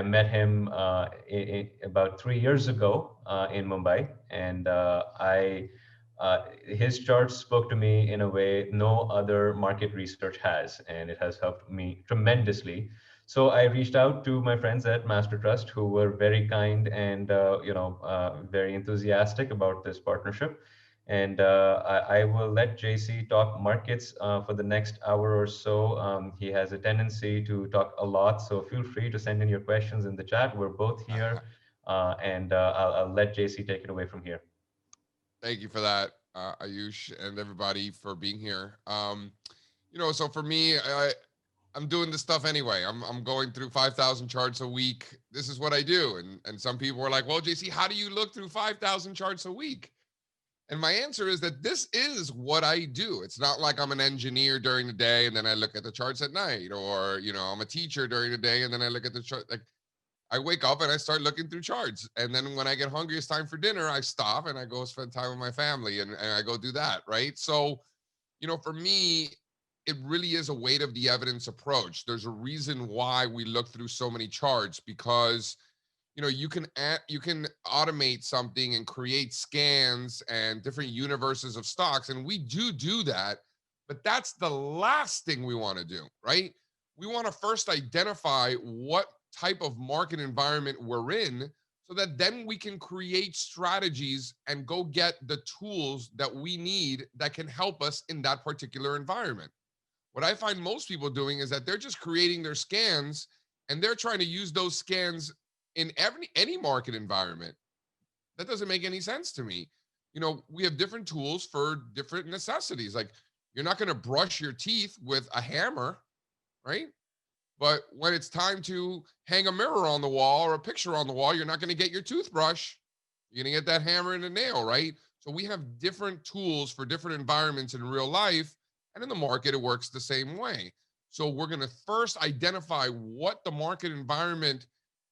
met him about 3 years ago in Mumbai, and his charts spoke to me in a way no other market research has, and it has helped me tremendously. So I reached out to my friends at Mastertrust, who were very kind and very enthusiastic about this partnership. And I will let JC talk markets for the next hour or so. He has a tendency to talk a lot, so feel free to send in your questions in the chat. We're both here, and I'll let JC take it away from here. Thank you for that, Ayush, and everybody for being here. So for me, I'm doing this stuff anyway. I'm going through 5,000 charts a week. This is what I do. And some people are like, well, JC, how do you look through 5,000 charts a week? And my answer is that this is what I do. It's not like I'm an engineer during the day and then I look at the charts at night, or I'm a teacher during the day and then I look at the chart. Like, I wake up and I start looking through charts. And then when I get hungry, it's time for dinner, I stop and I go spend time with my family, and I go do that. Right. So, for me, it really is a weight of the evidence approach. There's a reason why we look through so many charts, because you can automate something and create scans and different universes of stocks, and we do that. But that's the last thing we want to do, right? We want to first identify what type of market environment we're in, so that then we can create strategies and go get the tools that we need that can help us in that particular environment. What I find most people doing is that they're just creating their scans, and they're trying to use those scans in any market environment. That doesn't make any sense to me. We have different tools for different necessities. Like, you're not going to brush your teeth with a hammer, right? But when it's time to hang a mirror on the wall or a picture on the wall, you're not going to get your toothbrush. You're going to get that hammer and a nail, right? So we have different tools for different environments in real life. And in the market, it works the same way. So we're going to first identify what the market environment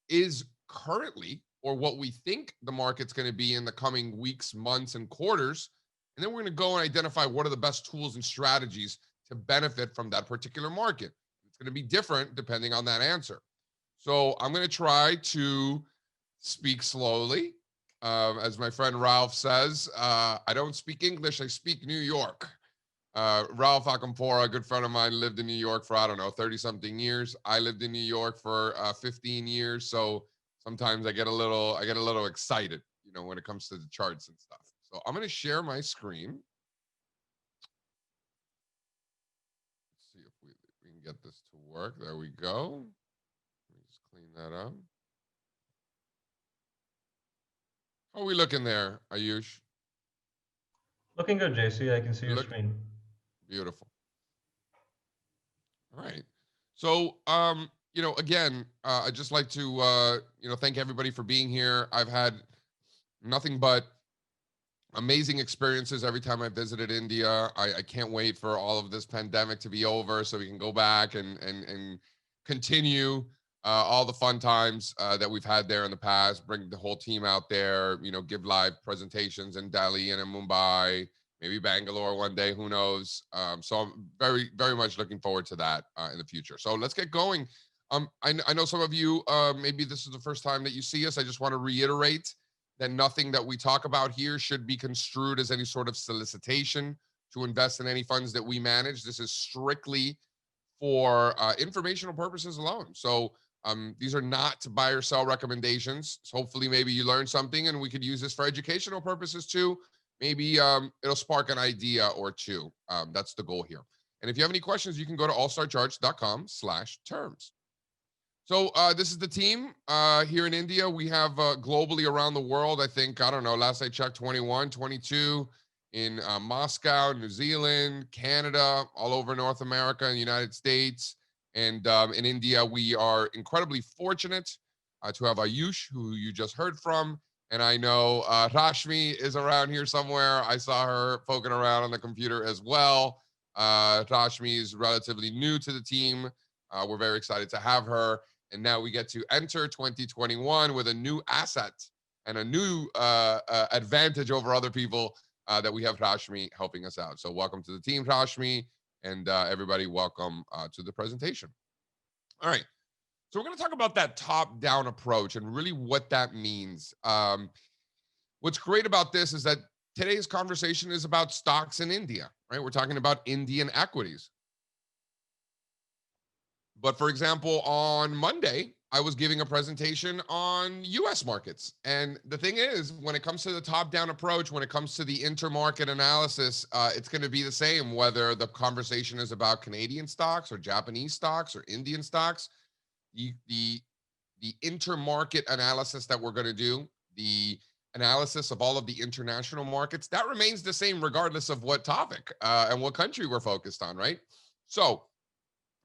is currently, or what we think the market's going to be in the coming weeks, months, and quarters. And then we're going to go and identify what are the best tools and strategies to benefit from that particular market. It's going to be different depending on that answer. So I'm going to try to speak slowly. As my friend Ralph says, I don't speak English, I speak New York. Ralph Akampora, a good friend of mine, lived in New York for, I don't know, 30 something years. I lived in New York for 15 years. So sometimes I get a little excited, when it comes to the charts and stuff. So I'm going to share my screen. Let's see if we can get this to work. There we go. Let me just clean that up. How are we looking there, Ayush? Looking good, JC. I can see your Look screen. beautiful. All right. So, again, I'd just like to, thank everybody for being here. I've had nothing but amazing experiences every time I visited India. I can't wait for all of this pandemic to be over so we can go back and continue all the fun times that we've had there in the past. Bring the whole team out there, give live presentations in Delhi and in Mumbai, maybe Bangalore one day, who knows? So I'm very, very much looking forward to that in the future. So let's get going. I know some of you, maybe this is the first time that you see us. I just want to reiterate that nothing that we talk about here should be construed as any sort of solicitation to invest in any funds that we manage. This is strictly for informational purposes alone. So these are not buy or sell recommendations. So hopefully maybe you learned something and we could use this for educational purposes too. Maybe it'll spark an idea or two. That's the goal here. And if you have any questions, you can go to allstarcharts.com/terms. So this is the team here in India. We have globally around the world, I think, I don't know, last I checked, 21, 22 in Moscow, New Zealand, Canada, all over North America and the United States. And in India, we are incredibly fortunate to have Ayush, who you just heard from. And I know Rashmi is around here somewhere. I saw her poking around on the computer as well. Rashmi is relatively new to the team. We're very excited to have her. And now we get to enter 2021 with a new asset and a new advantage over other people that we have Rashmi helping us out. So welcome to the team, Rashmi, and everybody welcome to the presentation. All right. So we're going to talk about that top-down approach and really what that means. What's great about this is that today's conversation is about stocks in India, right? We're talking about Indian equities. But for example, on Monday, I was giving a presentation on US markets. And the thing is, when it comes to the top down approach, when it comes to the intermarket analysis, it's going to be the same whether the conversation is about Canadian stocks or Japanese stocks or Indian stocks. The intermarket analysis that we're going to do, the analysis of all of the international markets, that remains the same regardless of what topic and what country we're focused on, right? So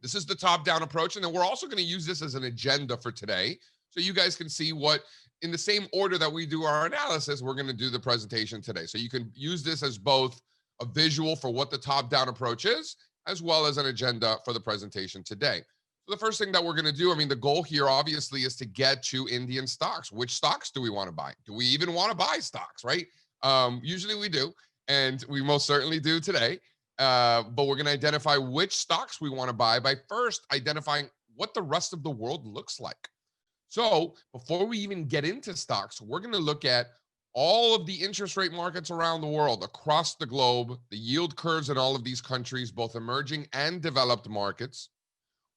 this is the top-down approach, and then we're also going to use this as an agenda for today, so you guys can see what, in the same order that we do our analysis, we're going to do the presentation today. So you can use this as both a visual for what the top-down approach is, as well as an agenda for the presentation today. So the first thing that we're going to do, I mean, the goal here obviously is to get to Indian stocks. Which stocks do we want to buy? Do we even want to buy stocks, right? Usually we do, and we most certainly do today. But we're going to identify which stocks we want to buy by first identifying what the rest of the world looks like. So before we even get into stocks, we're going to look at all of the interest rate markets around the world, across the globe, the yield curves in all of these countries, both emerging and developed markets.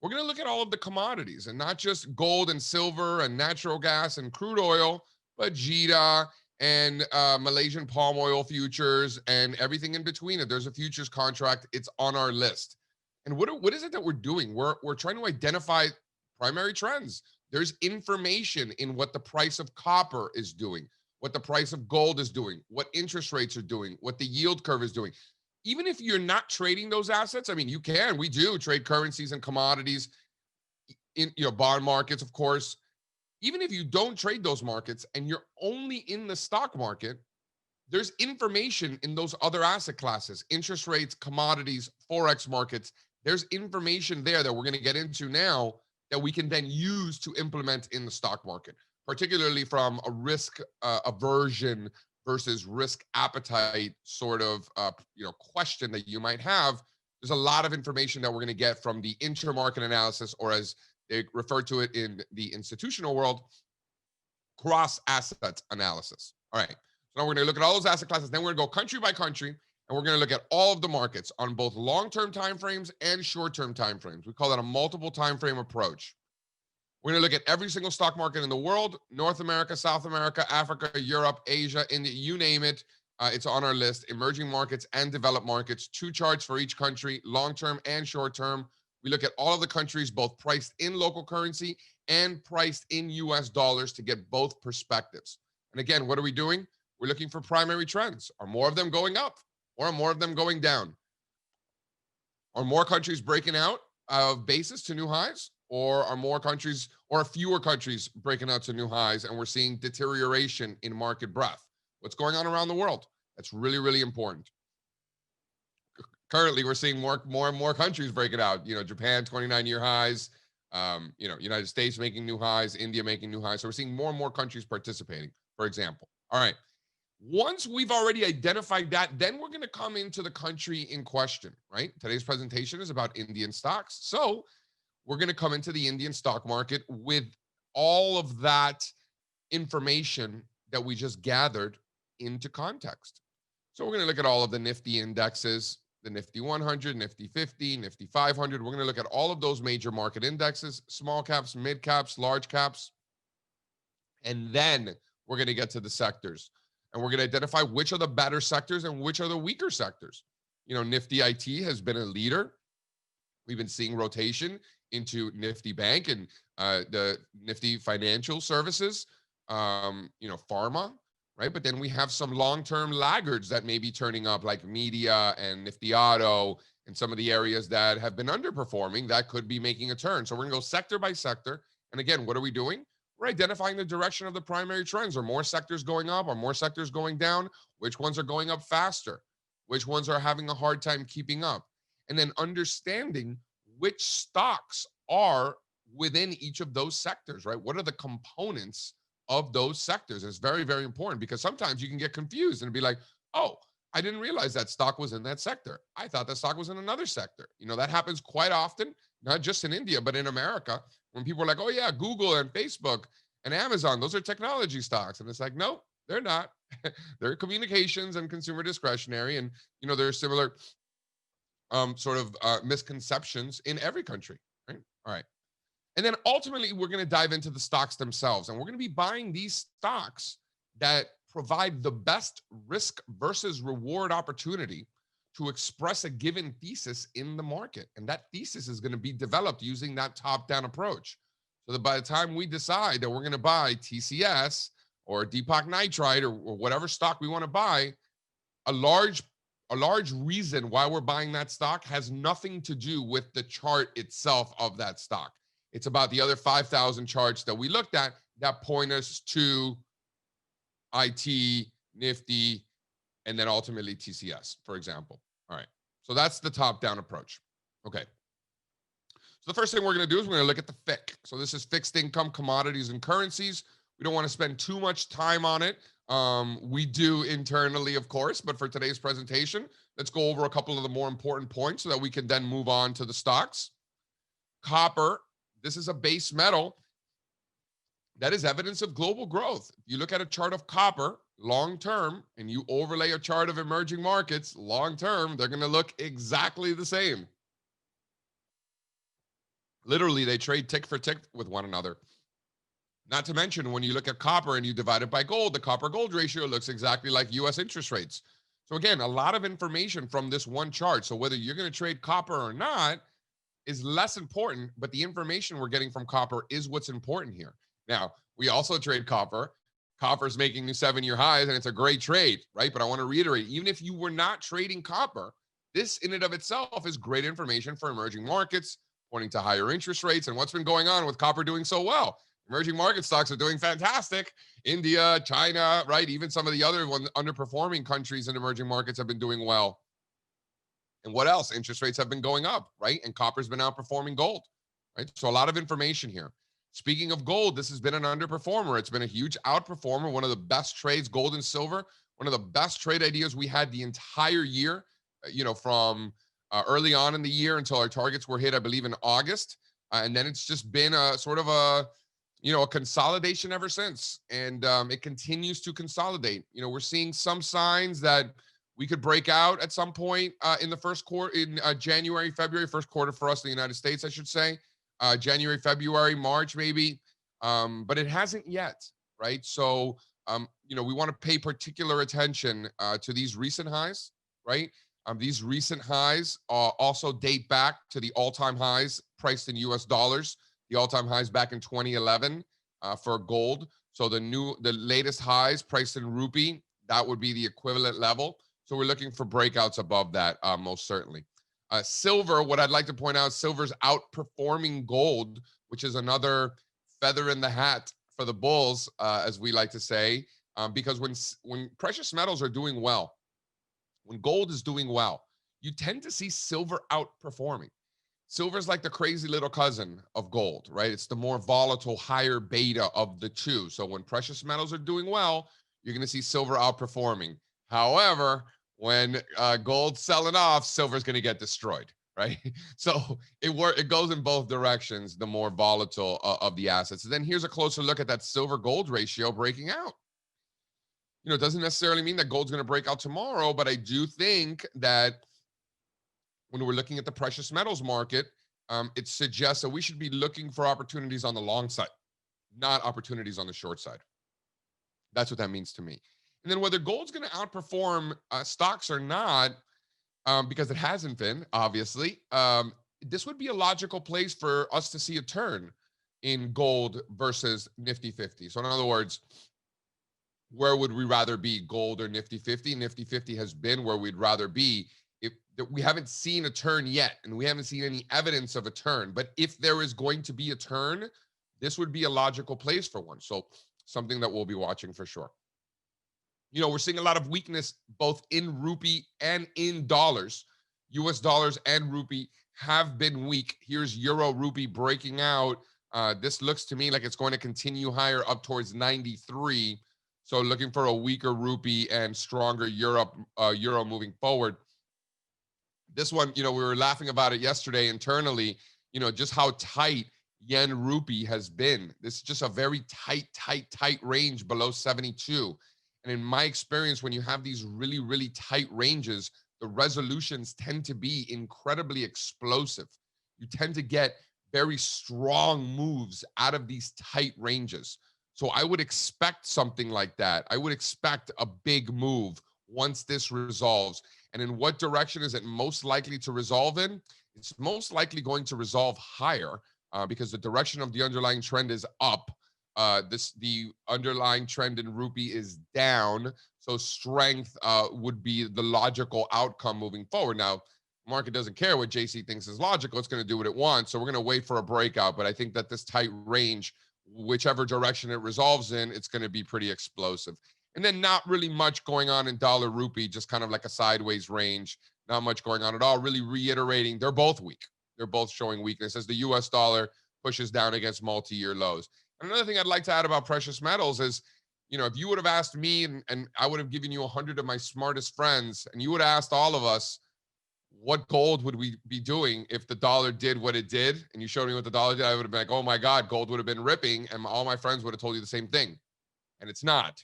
We're going to look at all of the commodities, and not just gold and silver and natural gas and crude oil, but Jita and Malaysian palm oil futures and everything in between. If there's a futures contract, it's on our list. And what is it that we're doing? We're trying to identify primary trends. There's information in what the price of copper is doing, what the price of gold is doing, what interest rates are doing, what the yield curve is doing. Even if you're not trading those assets, I mean, we do trade currencies and commodities in, bond markets, of course. Even if you don't trade those markets and you're only in the stock market, there's information in those other asset classes, interest rates, commodities, Forex markets. There's information there that we're going to get into now that we can then use to implement in the stock market, particularly from a risk aversion versus risk appetite sort of question that you might have. There's a lot of information that we're going to get from the intermarket analysis, or as they refer to it in the institutional world, cross asset analysis. All right. So now we're going to look at all those asset classes. Then we're going to go country by country, and we're going to look at all of the markets on both long-term timeframes and short-term timeframes. We call that a multiple timeframe approach. We're going to look at every single stock market in the world: North America, South America, Africa, Europe, Asia, India, you name it. It's on our list. Emerging markets and developed markets, 2 charts for each country, long-term and short-term. We look at all of the countries, both priced in local currency and priced in US dollars, to get both perspectives. And again, what are we doing? We're looking for primary trends. Are more of them going up, or are more of them going down? Are more countries breaking out of basis to new highs, or are more countries, or fewer countries breaking out to new highs, and we're seeing deterioration in market breadth? What's going on around the world? That's really, really important. Currently, we're seeing more and more countries breaking out. Japan, 29-year highs. United States making new highs, India making new highs. So we're seeing more and more countries participating, for example. All right. Once we've already identified that, then we're going to come into the country in question, right? Today's presentation is about Indian stocks. So we're going to come into the Indian stock market with all of that information that we just gathered into context. So we're going to look at all of the Nifty indexes, the Nifty 100, Nifty 50, Nifty 500. We're going to look at all of those major market indexes: small caps, mid caps, large caps. And then we're going to get to the sectors. And we're going to identify which are the better sectors and which are the weaker sectors. Nifty IT has been a leader. We've been seeing rotation into Nifty Bank and the Nifty Financial Services, pharma, right? But then we have some long-term laggards that may be turning up, like media and Nifty Auto, and some of the areas that have been underperforming that could be making a turn. So we're going to go sector by sector. And again, what are we doing? We're identifying the direction of the primary trends. Are more sectors going up? Are more sectors going down? Which ones are going up faster? Which ones are having a hard time keeping up? And then understanding which stocks are within each of those sectors, right? What are the components of those sectors? And it's very, very important, because sometimes you can get confused and be like, oh, I didn't realize that stock was in that sector. I thought that stock was in another sector. That happens quite often, not just in India, but in America. When people are like, oh yeah, Google and Facebook and Amazon, those are technology stocks. And it's like, no, they're not. They're communications and consumer discretionary. And, there's similar sort of misconceptions in every country, right? All right. And then ultimately, we're going to dive into the stocks themselves. And we're going to be buying these stocks that provide the best risk versus reward opportunity to express a given thesis in the market. And that thesis is going to be developed using that top-down approach. So that by the time we decide that we're going to buy TCS or Deepak Nitrite or whatever stock we want to buy, a large reason why we're buying that stock has nothing to do with the chart itself of that stock. It's about the other 5,000 charts that we looked at that point us to IT, Nifty, and then ultimately TCS, for example. All right. So that's the top-down approach. Okay. So the first thing we're going to do is we're going to look at the FIC. So this is fixed income, commodities, and currencies. We don't want to spend too much time on it. We do internally, of course, but for today's presentation, let's go over a couple of the more important points so that we can then move on to the stocks. Copper, this is a base metal that is evidence of global growth. If you look at a chart of copper long term and you overlay a chart of emerging markets long term, they're going to look exactly the same. Literally, they trade tick for tick with one another. Not to mention, when you look at copper and you divide it by gold, the copper-gold ratio looks exactly like U.S. interest rates. So again, a lot of information from this one chart. So whether you're going to trade copper or not is less important, but the information we're getting from copper is what's important here. Now, we also trade copper. Copper's making new 7-year highs, and it's a great trade, right? But I want to reiterate, even if you were not trading copper, this in and of itself is great information for emerging markets, pointing to higher interest rates and what's been going on with copper doing so well. Emerging market stocks are doing fantastic. India, China, right? Even some of the other underperforming countries in emerging markets have been doing well. And what else? Interest rates have been going up, right? And copper's been outperforming gold, right? So a lot of information here. Speaking of gold, this has been an underperformer. It's been a huge outperformer, one of the best trades, gold and silver, one of the best trade ideas we had the entire year, from early on in the year until our targets were hit, I believe, in August. And then it's just been a sort of a consolidation ever since. And it continues to consolidate. We're seeing some signs that we could break out at some point in the first quarter, in January, February, first quarter for us in the United States, I should say. January, February, March, maybe. But it hasn't yet, right? So, we want to pay particular attention to these recent highs, right? These recent highs also date back to the all-time highs priced in US dollars, the all-time highs back in 2011 for gold. So the latest highs priced in rupee, that would be the equivalent level. So we're looking for breakouts above that, most certainly. Silver, what I'd like to point out, silver's outperforming gold, which is another feather in the hat for the bulls, as we like to say, because when precious metals are doing well, when gold is doing well, you tend to see silver outperforming. Silver is like the crazy little cousin of gold, right? It's the more volatile, higher beta of the two. So when precious metals are doing well, you're going to see silver outperforming. However, when gold's selling off, silver's going to get destroyed, right? So it goes in both directions, the more volatile of the assets. And then here's a closer look at that silver-gold ratio breaking out. It doesn't necessarily mean that gold's going to break out tomorrow, but I do think that when we're looking at the precious metals market, it suggests that we should be looking for opportunities on the long side, not opportunities on the short side. That's what that means to me. And then whether gold's going to outperform stocks or not, because it hasn't been, obviously, this would be a logical place for us to see a turn in gold versus Nifty 50. So in other words, where would we rather be, gold or Nifty 50? Nifty 50 has been where we'd rather be. If we haven't seen a turn yet, and we haven't seen any evidence of a turn, but if there is going to be a turn, this would be a logical place for one. So something that we'll be watching for sure. We're seeing a lot of weakness both in rupee and in dollars. US dollars and rupee have been weak. Here's euro rupee breaking out. This looks to me like it's going to continue higher up towards 93. So looking for a weaker rupee and stronger euro moving forward. This one, we were laughing about it yesterday internally, just how tight yen rupee has been. This is just a very tight range below 72. And in my experience, when you have these really tight ranges, the resolutions tend to be incredibly explosive. You tend to get very strong moves out of these tight ranges. So I would expect something like that. I would expect a big move once this resolves. And in what direction is it most likely to resolve in? It's most likely going to resolve higher because the direction of the underlying trend is up. The underlying trend in rupee is down. So strength would be the logical outcome moving forward. Now, market doesn't care what JC thinks is logical. It's going to do what it wants. So we're going to wait for a breakout. But I think that this tight range, whichever direction it resolves in, it's going to be pretty explosive. And then not really much going on in dollar rupee, just kind of like a sideways range. Not much going on at all. Really reiterating, they're both weak. They're both showing weakness as the US dollar pushes down against multi-year lows. And another thing I'd like to add about precious metals is, if you would have asked me and I would have given you 100 of my smartest friends, and you would have asked all of us, what gold would we be doing if the dollar did what it did? And you showed me what the dollar did, I would have been like, oh my God, gold would have been ripping. And all my friends would have told you the same thing. And it's not.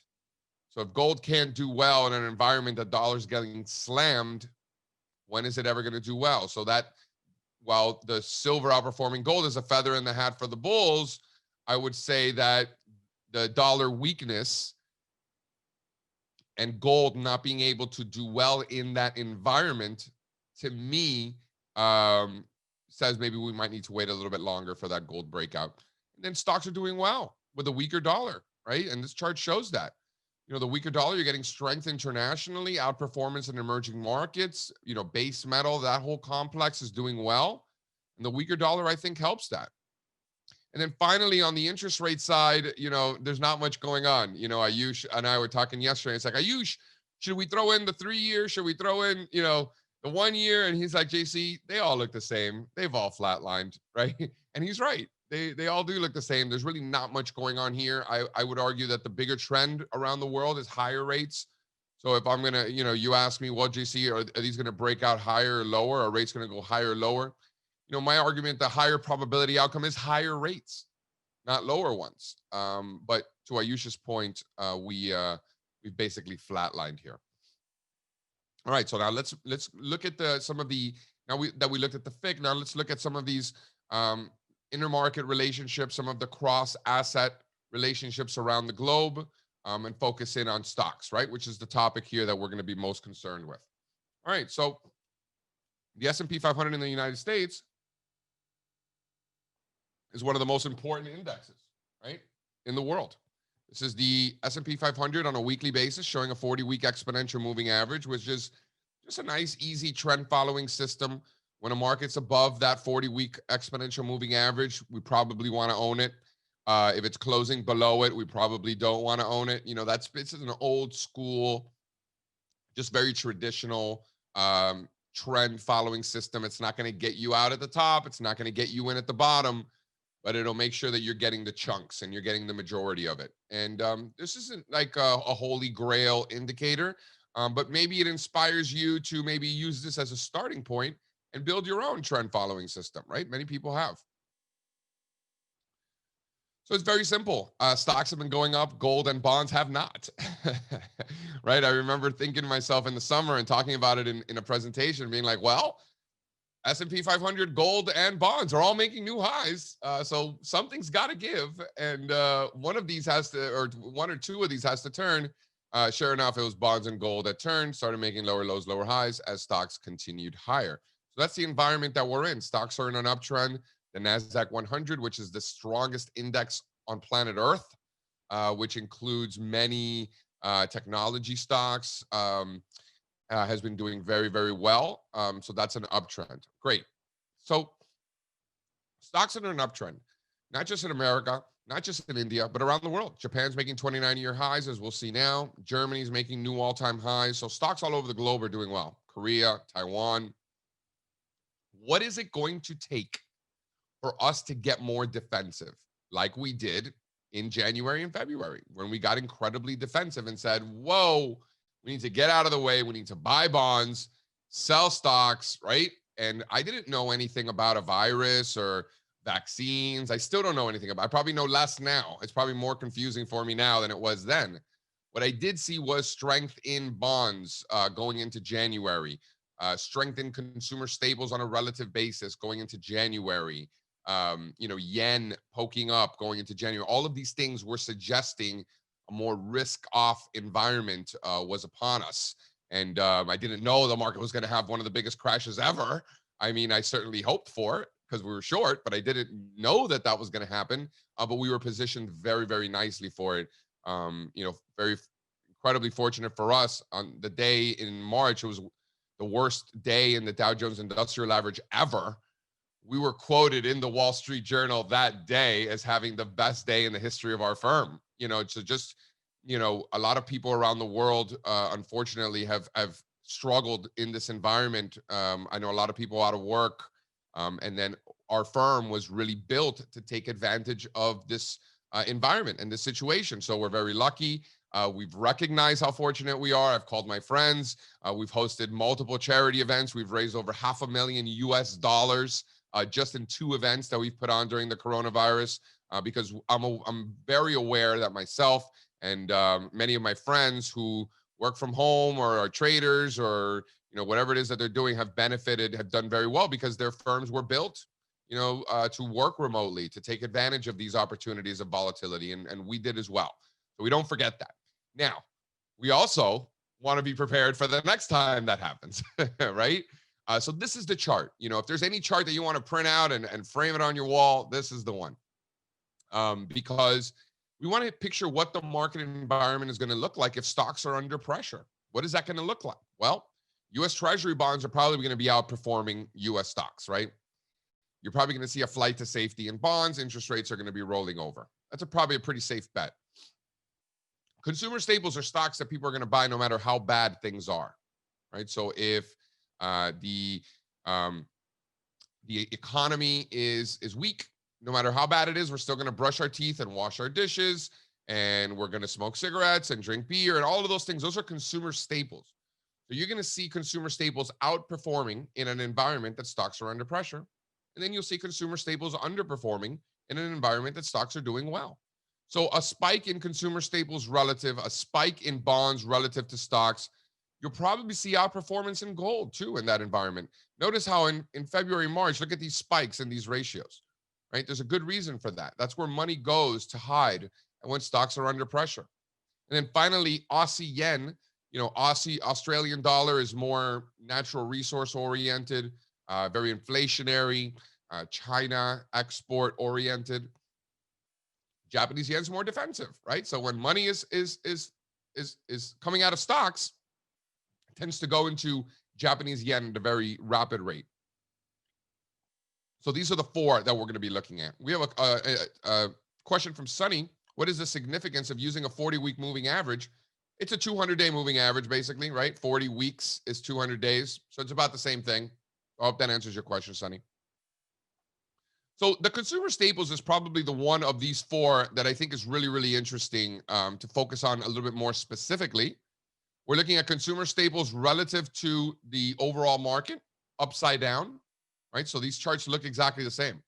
So if gold can't do well in an environment that dollar's getting slammed, when is it ever going to do well? So that while the silver outperforming gold is a feather in the hat for the bulls, I would say that the dollar weakness and gold not being able to do well in that environment, to me, says maybe we might need to wait a little bit longer for that gold breakout. And then stocks are doing well with a weaker dollar, right? And this chart shows that. The weaker dollar, you're getting strength internationally, outperformance in emerging markets, base metal, that whole complex is doing well. And the weaker dollar, I think, helps that. And then finally, on the interest rate side, there's not much going on. Ayush and I were talking yesterday. It's like, Ayush, should we throw in the 3 years? Should we throw in, the 1 year? And he's like, JC, they all look the same. They've all flatlined, right? And he's right. They all do look the same. There's really not much going on here. I would argue that the bigger trend around the world is higher rates. So if I'm going to, you ask me, well, JC, are these going to break out higher or lower? Are rates going to go higher or lower? My argument, the higher probability outcome is higher rates, not lower ones. But to Ayush's point, we've basically flatlined here. All right, so now let's look at some of the we looked at the FIC. Now let's look at some of these intermarket relationships, some of the cross asset relationships around the globe, and focus in on stocks, right? Which is the topic here that we're going to be most concerned with. All right, so the S&P 500 in the United States is one of the most important indexes, right, in the world. This is the S&P 500 on a weekly basis, showing a 40-week exponential moving average, which is just a nice, easy trend-following system. When a market's above that 40-week exponential moving average, we probably want to own it. If it's closing below it, we probably don't want to own it. This is an old school, just very traditional trend-following system. It's not going to get you out at the top. It's not going to get you in at the bottom, but it'll make sure that you're getting the chunks and you're getting the majority of it. And this isn't like a holy grail indicator, but maybe it inspires you to maybe use this as a starting point and build your own trend following system, right? Many people have. So it's very simple. Stocks have been going up, gold and bonds have not, right? I remember thinking to myself in the summer and talking about it in a presentation, being like, well, S&P 500, gold, and bonds are all making new highs. So something's got to give. And one of these has to, or one or two of these has to turn. Sure enough, it was bonds and gold that turned, started making lower lows, lower highs as stocks continued higher. So that's the environment that we're in. Stocks are in an uptrend. The NASDAQ 100, which is the strongest index on planet Earth, which includes many technology stocks, has been doing very, very well. So that's an uptrend. Great. So stocks are in an uptrend, not just in America, not just in India, but around the world. Japan's making 29-year highs, as we'll see now. Germany's making new all-time highs. So stocks all over the globe are doing well. Korea, Taiwan. What is it going to take for us to get more defensive, like we did in January and February, when we got incredibly defensive and said, whoa, we need to get out of the way. We need to buy bonds, sell stocks, right? And I didn't know anything about a virus or vaccines. I still don't know anything about. I probably know less now. It's probably more confusing for me now than it was then. What I did see was strength in bonds going into January, strength in consumer staples on a relative basis going into January. Yen poking up going into January. All of these things were suggesting a more risk-off environment was upon us. And I didn't know the market was going to have one of the biggest crashes ever. I mean, I certainly hoped for it because we were short, but I didn't know that that was going to happen. But we were positioned very, very nicely for it. Very incredibly fortunate for us on the day in March. It was the worst day in the Dow Jones Industrial Average ever. We were quoted in the Wall Street Journal that day as having the best day in the history of our firm. So just, a lot of people around the world, unfortunately, have struggled in this environment. I know a lot of people out of work. And then our firm was really built to take advantage of this environment and this situation. So we're very lucky. We've recognized how fortunate we are. I've called my friends. We've hosted multiple charity events. We've raised over $500,000 US just in 2 events that we've put on during the coronavirus, because I'm very aware that myself and many of my friends who work from home or are traders or whatever it is that they're doing have benefited, have done very well because their firms were built to work remotely, to take advantage of these opportunities of volatility, and we did as well. So we don't forget that. Now, we also want to be prepared for the next time that happens, right? So this is the chart. If there's any chart that you want to print out and frame it on your wall, this is the one. Because we want to picture what the market environment is going to look like if stocks are under pressure. What is that going to look like? Well, U.S. Treasury bonds are probably going to be outperforming U.S. stocks, right? You're probably going to see a flight to safety in bonds. Interest rates are going to be rolling over. That's probably a pretty safe bet. Consumer staples are stocks that people are going to buy no matter how bad things are, right? So if the economy is weak, no matter how bad it is, we're still going to brush our teeth and wash our dishes, and we're going to smoke cigarettes and drink beer and all of those things. Those are consumer staples. So you're going to see consumer staples outperforming in an environment that stocks are under pressure. And then you'll see consumer staples underperforming in an environment that stocks are doing well. So a spike in consumer staples relative, a spike in bonds relative to stocks, you'll probably see outperformance in gold too in that environment. Notice how in February, March, look at these spikes in these ratios, right? There's a good reason for that. That's where money goes to hide and when stocks are under pressure. And then finally, Aussie yen, Australian dollar is more natural resource oriented, very inflationary, China export oriented. Japanese yen's more defensive, right? So when money is coming out of stocks, it tends to go into Japanese yen at a very rapid rate. So these are the 4 that we're going to be looking at. We have a question from Sunny. What is the significance of using a 40-week moving average? It's a 200-day moving average, basically, right? 40 weeks is 200 days. So it's about the same thing. I hope that answers your question, Sunny. So the consumer staples is probably the one of these 4 that I think is really, really interesting to focus on a little bit more specifically. We're looking at consumer staples relative to the overall market, upside down, right? So these charts look exactly the same.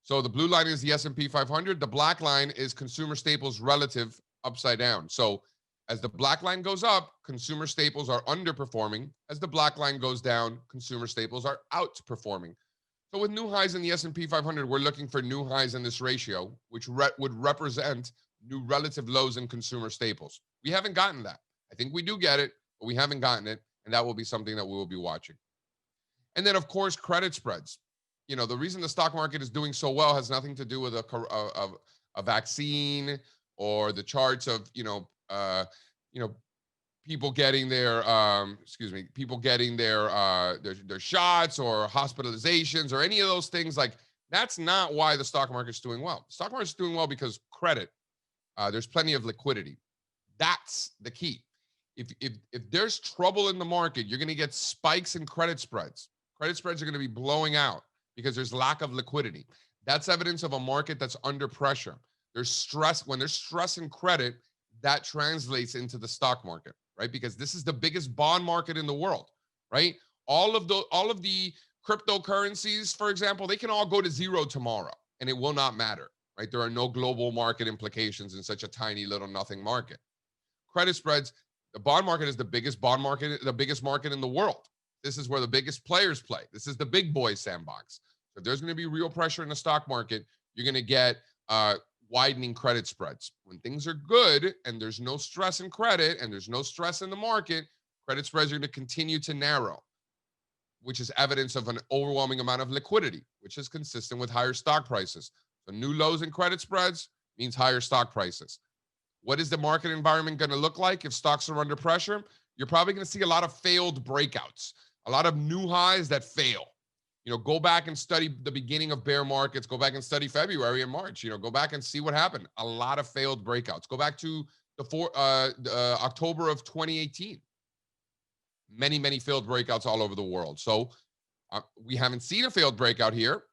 So the blue line is the S&P 500. The black line is consumer staples relative upside down. So as the black line goes up, consumer staples are underperforming. As the black line goes down, consumer staples are outperforming. So with new highs in the S&P 500, we're looking for new highs in this ratio, which would represent new relative lows in consumer staples. We haven't gotten that. I think we do get it, but we haven't gotten it, and that will be something that we will be watching. And then, of course, credit spreads. The reason the stock market is doing so well has nothing to do with a vaccine or the charts of people getting their their shots or hospitalizations or any of those things. Like, that's not why the stock market's doing well. The stock market's doing well because credit, there's plenty of liquidity. That's the key. If there's trouble in the market, you're going to get spikes in credit spreads. Credit spreads are going to be blowing out because there's lack of liquidity. That's evidence of a market that's under pressure. There's stress. When there's stress in credit, that translates into the stock market, right? Because this is the biggest bond market in the world, right? All of the cryptocurrencies, for example, they can all go to zero tomorrow and it will not matter, right? There are no global market implications in such a tiny little nothing market. Credit spreads, the bond market is the biggest bond market, the biggest market in the world. This is where the biggest players play. This is the big boys sandbox. So if there's going to be real pressure in the stock market, you're going to get widening credit spreads. When things are good and there's no stress in credit and there's no stress in the market, credit spreads are going to continue to narrow, which is evidence of an overwhelming amount of liquidity, which is consistent with higher stock prices. So new lows in credit spreads means higher stock prices. What is the market environment going to look like if stocks are under pressure? You're probably going to see a lot of failed breakouts, a lot of new highs that fail. Go back and study the beginning of bear markets. Go back and study February and March. Go back and see what happened. A lot of failed breakouts. Go back to the October of 2018. Many, many failed breakouts all over the world. So we haven't seen a failed breakout here.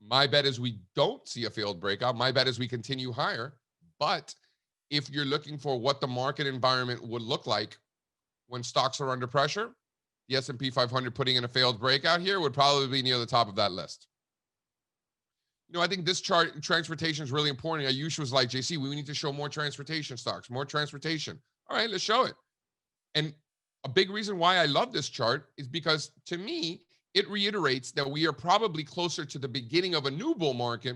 My bet is we don't see a failed breakout. My bet is we continue higher. But if you're looking for what the market environment would look like when stocks are under pressure, the S&P 500 putting in a failed breakout here would probably be near the top of that list. I think this chart, transportation, is really important. Ayush was like, JC, we need to show more transportation stocks, more transportation. All right, let's show it. And a big reason why I love this chart is because, to me, it reiterates that we are probably closer to the beginning of a new bull market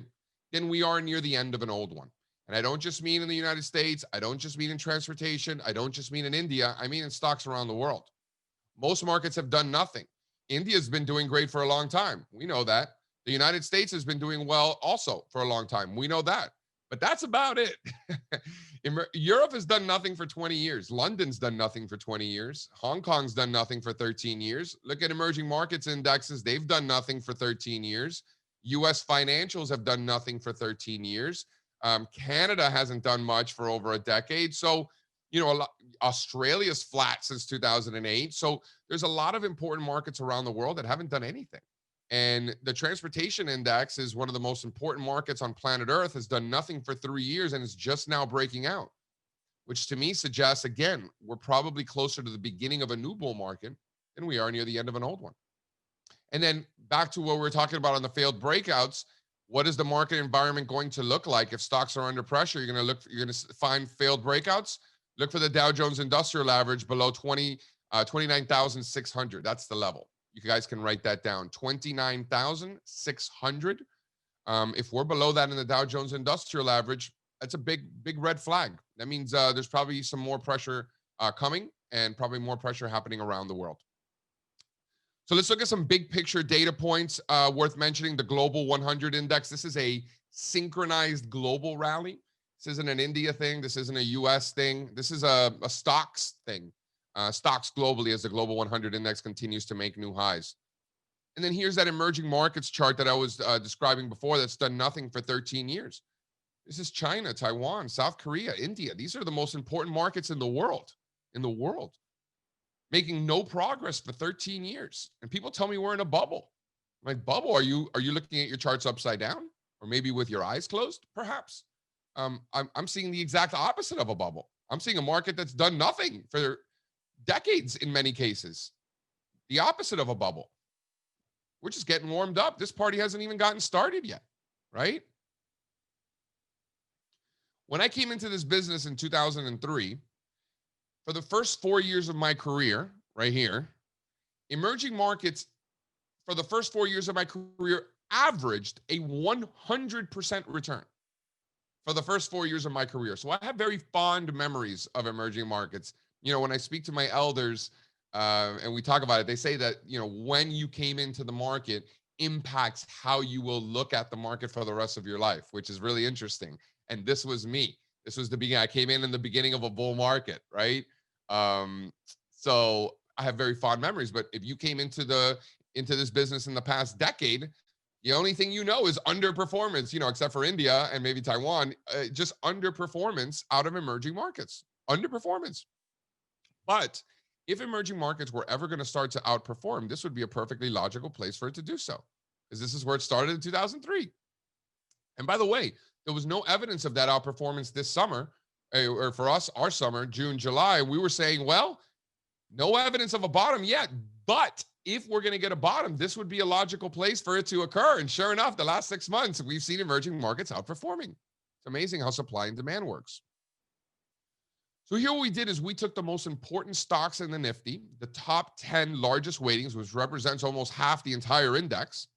than we are near the end of an old one. And I don't just mean in the United States. I don't just mean in transportation. I don't just mean in India. I mean in stocks around the world. Most markets have done nothing. India's been doing great for a long time. We know that. The United States has been doing well also for a long time. We know that. But that's about it. Europe has done nothing for 20 years. London's done nothing for 20 years. Hong Kong's done nothing for 13 years. Look at emerging markets indexes. They've done nothing for 13 years. U.S. financials have done nothing for 13 years. Canada hasn't done much for over a decade. So, Australia's flat since 2008. So there's a lot of important markets around the world that haven't done anything. And the transportation index is one of the most important markets on planet Earth, has done nothing for 3 years and is just now breaking out, which to me suggests, again, we're probably closer to the beginning of a new bull market than we are near the end of an old one. And then back to what we were talking about on the failed breakouts. What is the market environment going to look like if stocks are under pressure? You're going to find failed breakouts. Look for the Dow Jones Industrial Average below 29,600. That's the level. You guys can write that down. 29,600. If we're below that in the Dow Jones Industrial Average, that's a big red flag. That means there's probably some more pressure coming and probably more pressure happening around the world. So let's look at some big picture data points worth mentioning. The Global 100 Index. This is a synchronized global rally. This isn't an India thing. This isn't a US thing. This is a stocks thing. Stocks globally as the Global 100 Index continues to make new highs. And then here's that emerging markets chart that I was describing before that's done nothing for 13 years. This is China, Taiwan, South Korea, India. These are the most important markets in the world, making no progress for 13 years. And people tell me we're in a bubble. I'm like, bubble? Are you looking at your charts upside down? Or maybe with your eyes closed? Perhaps. I'm seeing the exact opposite of a bubble. I'm seeing a market that's done nothing for decades in many cases. The opposite of a bubble. We're just getting warmed up. This party hasn't even gotten started yet, right? When I came into this business in 2003, for the first 4 years of my career, right here, emerging markets for the first 4 years of my career averaged a 100% return for the first 4 years of my career. So I have very fond memories of emerging markets. When I speak to my elders and we talk about it, they say that, when you came into the market impacts how you will look at the market for the rest of your life, which is really interesting. And this was me. This was the beginning. I came in the beginning of a bull market, right? So I have very fond memories. But if you came into this business in the past decade, the only thing is underperformance, except for India and maybe Taiwan, just underperformance out of emerging markets. Underperformance. But if emerging markets were ever going to start to outperform, this would be a perfectly logical place for it to do so, because this is where it started in 2003. And by the way, there was no evidence of that outperformance this summer, or for us, our summer, June, July. We were saying, well, no evidence of a bottom yet, But if we're going to get a bottom, this would be a logical place for it to occur. And sure enough, the last 6 months, we've seen emerging markets outperforming. It's amazing how supply and demand works. So here what we did is we took the most important stocks in the Nifty, the top 10 largest weightings, which represents almost half the entire index,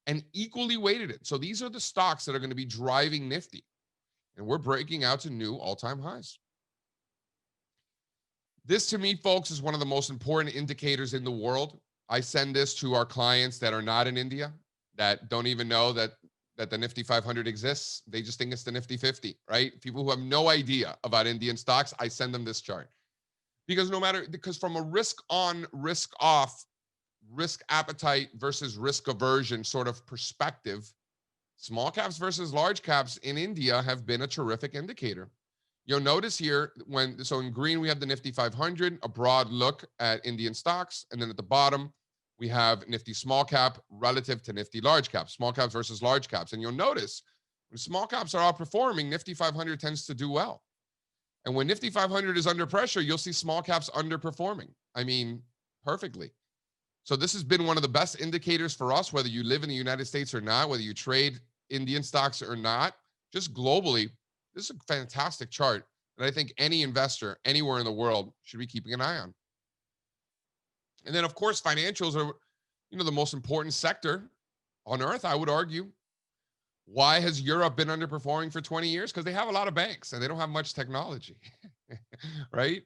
and equally weighted it. So these are the stocks that are going to be driving Nifty. And we're breaking out to new all-time highs. This, to me, folks, is one of the most important indicators in the world. I send this to our clients that are not in India, that don't even know that the Nifty 500 exists. They just think it's the Nifty 50, right? People who have no idea about Indian stocks, I send them this chart. Because from a risk on, risk off, risk appetite versus risk aversion sort of perspective, small caps versus large caps in India have been a terrific indicator. You'll notice here, so in green, we have the Nifty 500, a broad look at Indian stocks. And then at the bottom, we have Nifty small cap relative to Nifty large cap, small caps versus large caps. And you'll notice when small caps are outperforming, Nifty 500 tends to do well. And when Nifty 500 is under pressure, you'll see small caps underperforming. I mean, perfectly. So this has been one of the best indicators for us, whether you live in the United States or not, whether you trade Indian stocks or not, just globally. This is a fantastic chart that I think any investor anywhere in the world should be keeping an eye on. And then, of course, financials are, the most important sector on earth, I would argue. Why has Europe been underperforming for 20 years? Because they have a lot of banks and they don't have much technology, right?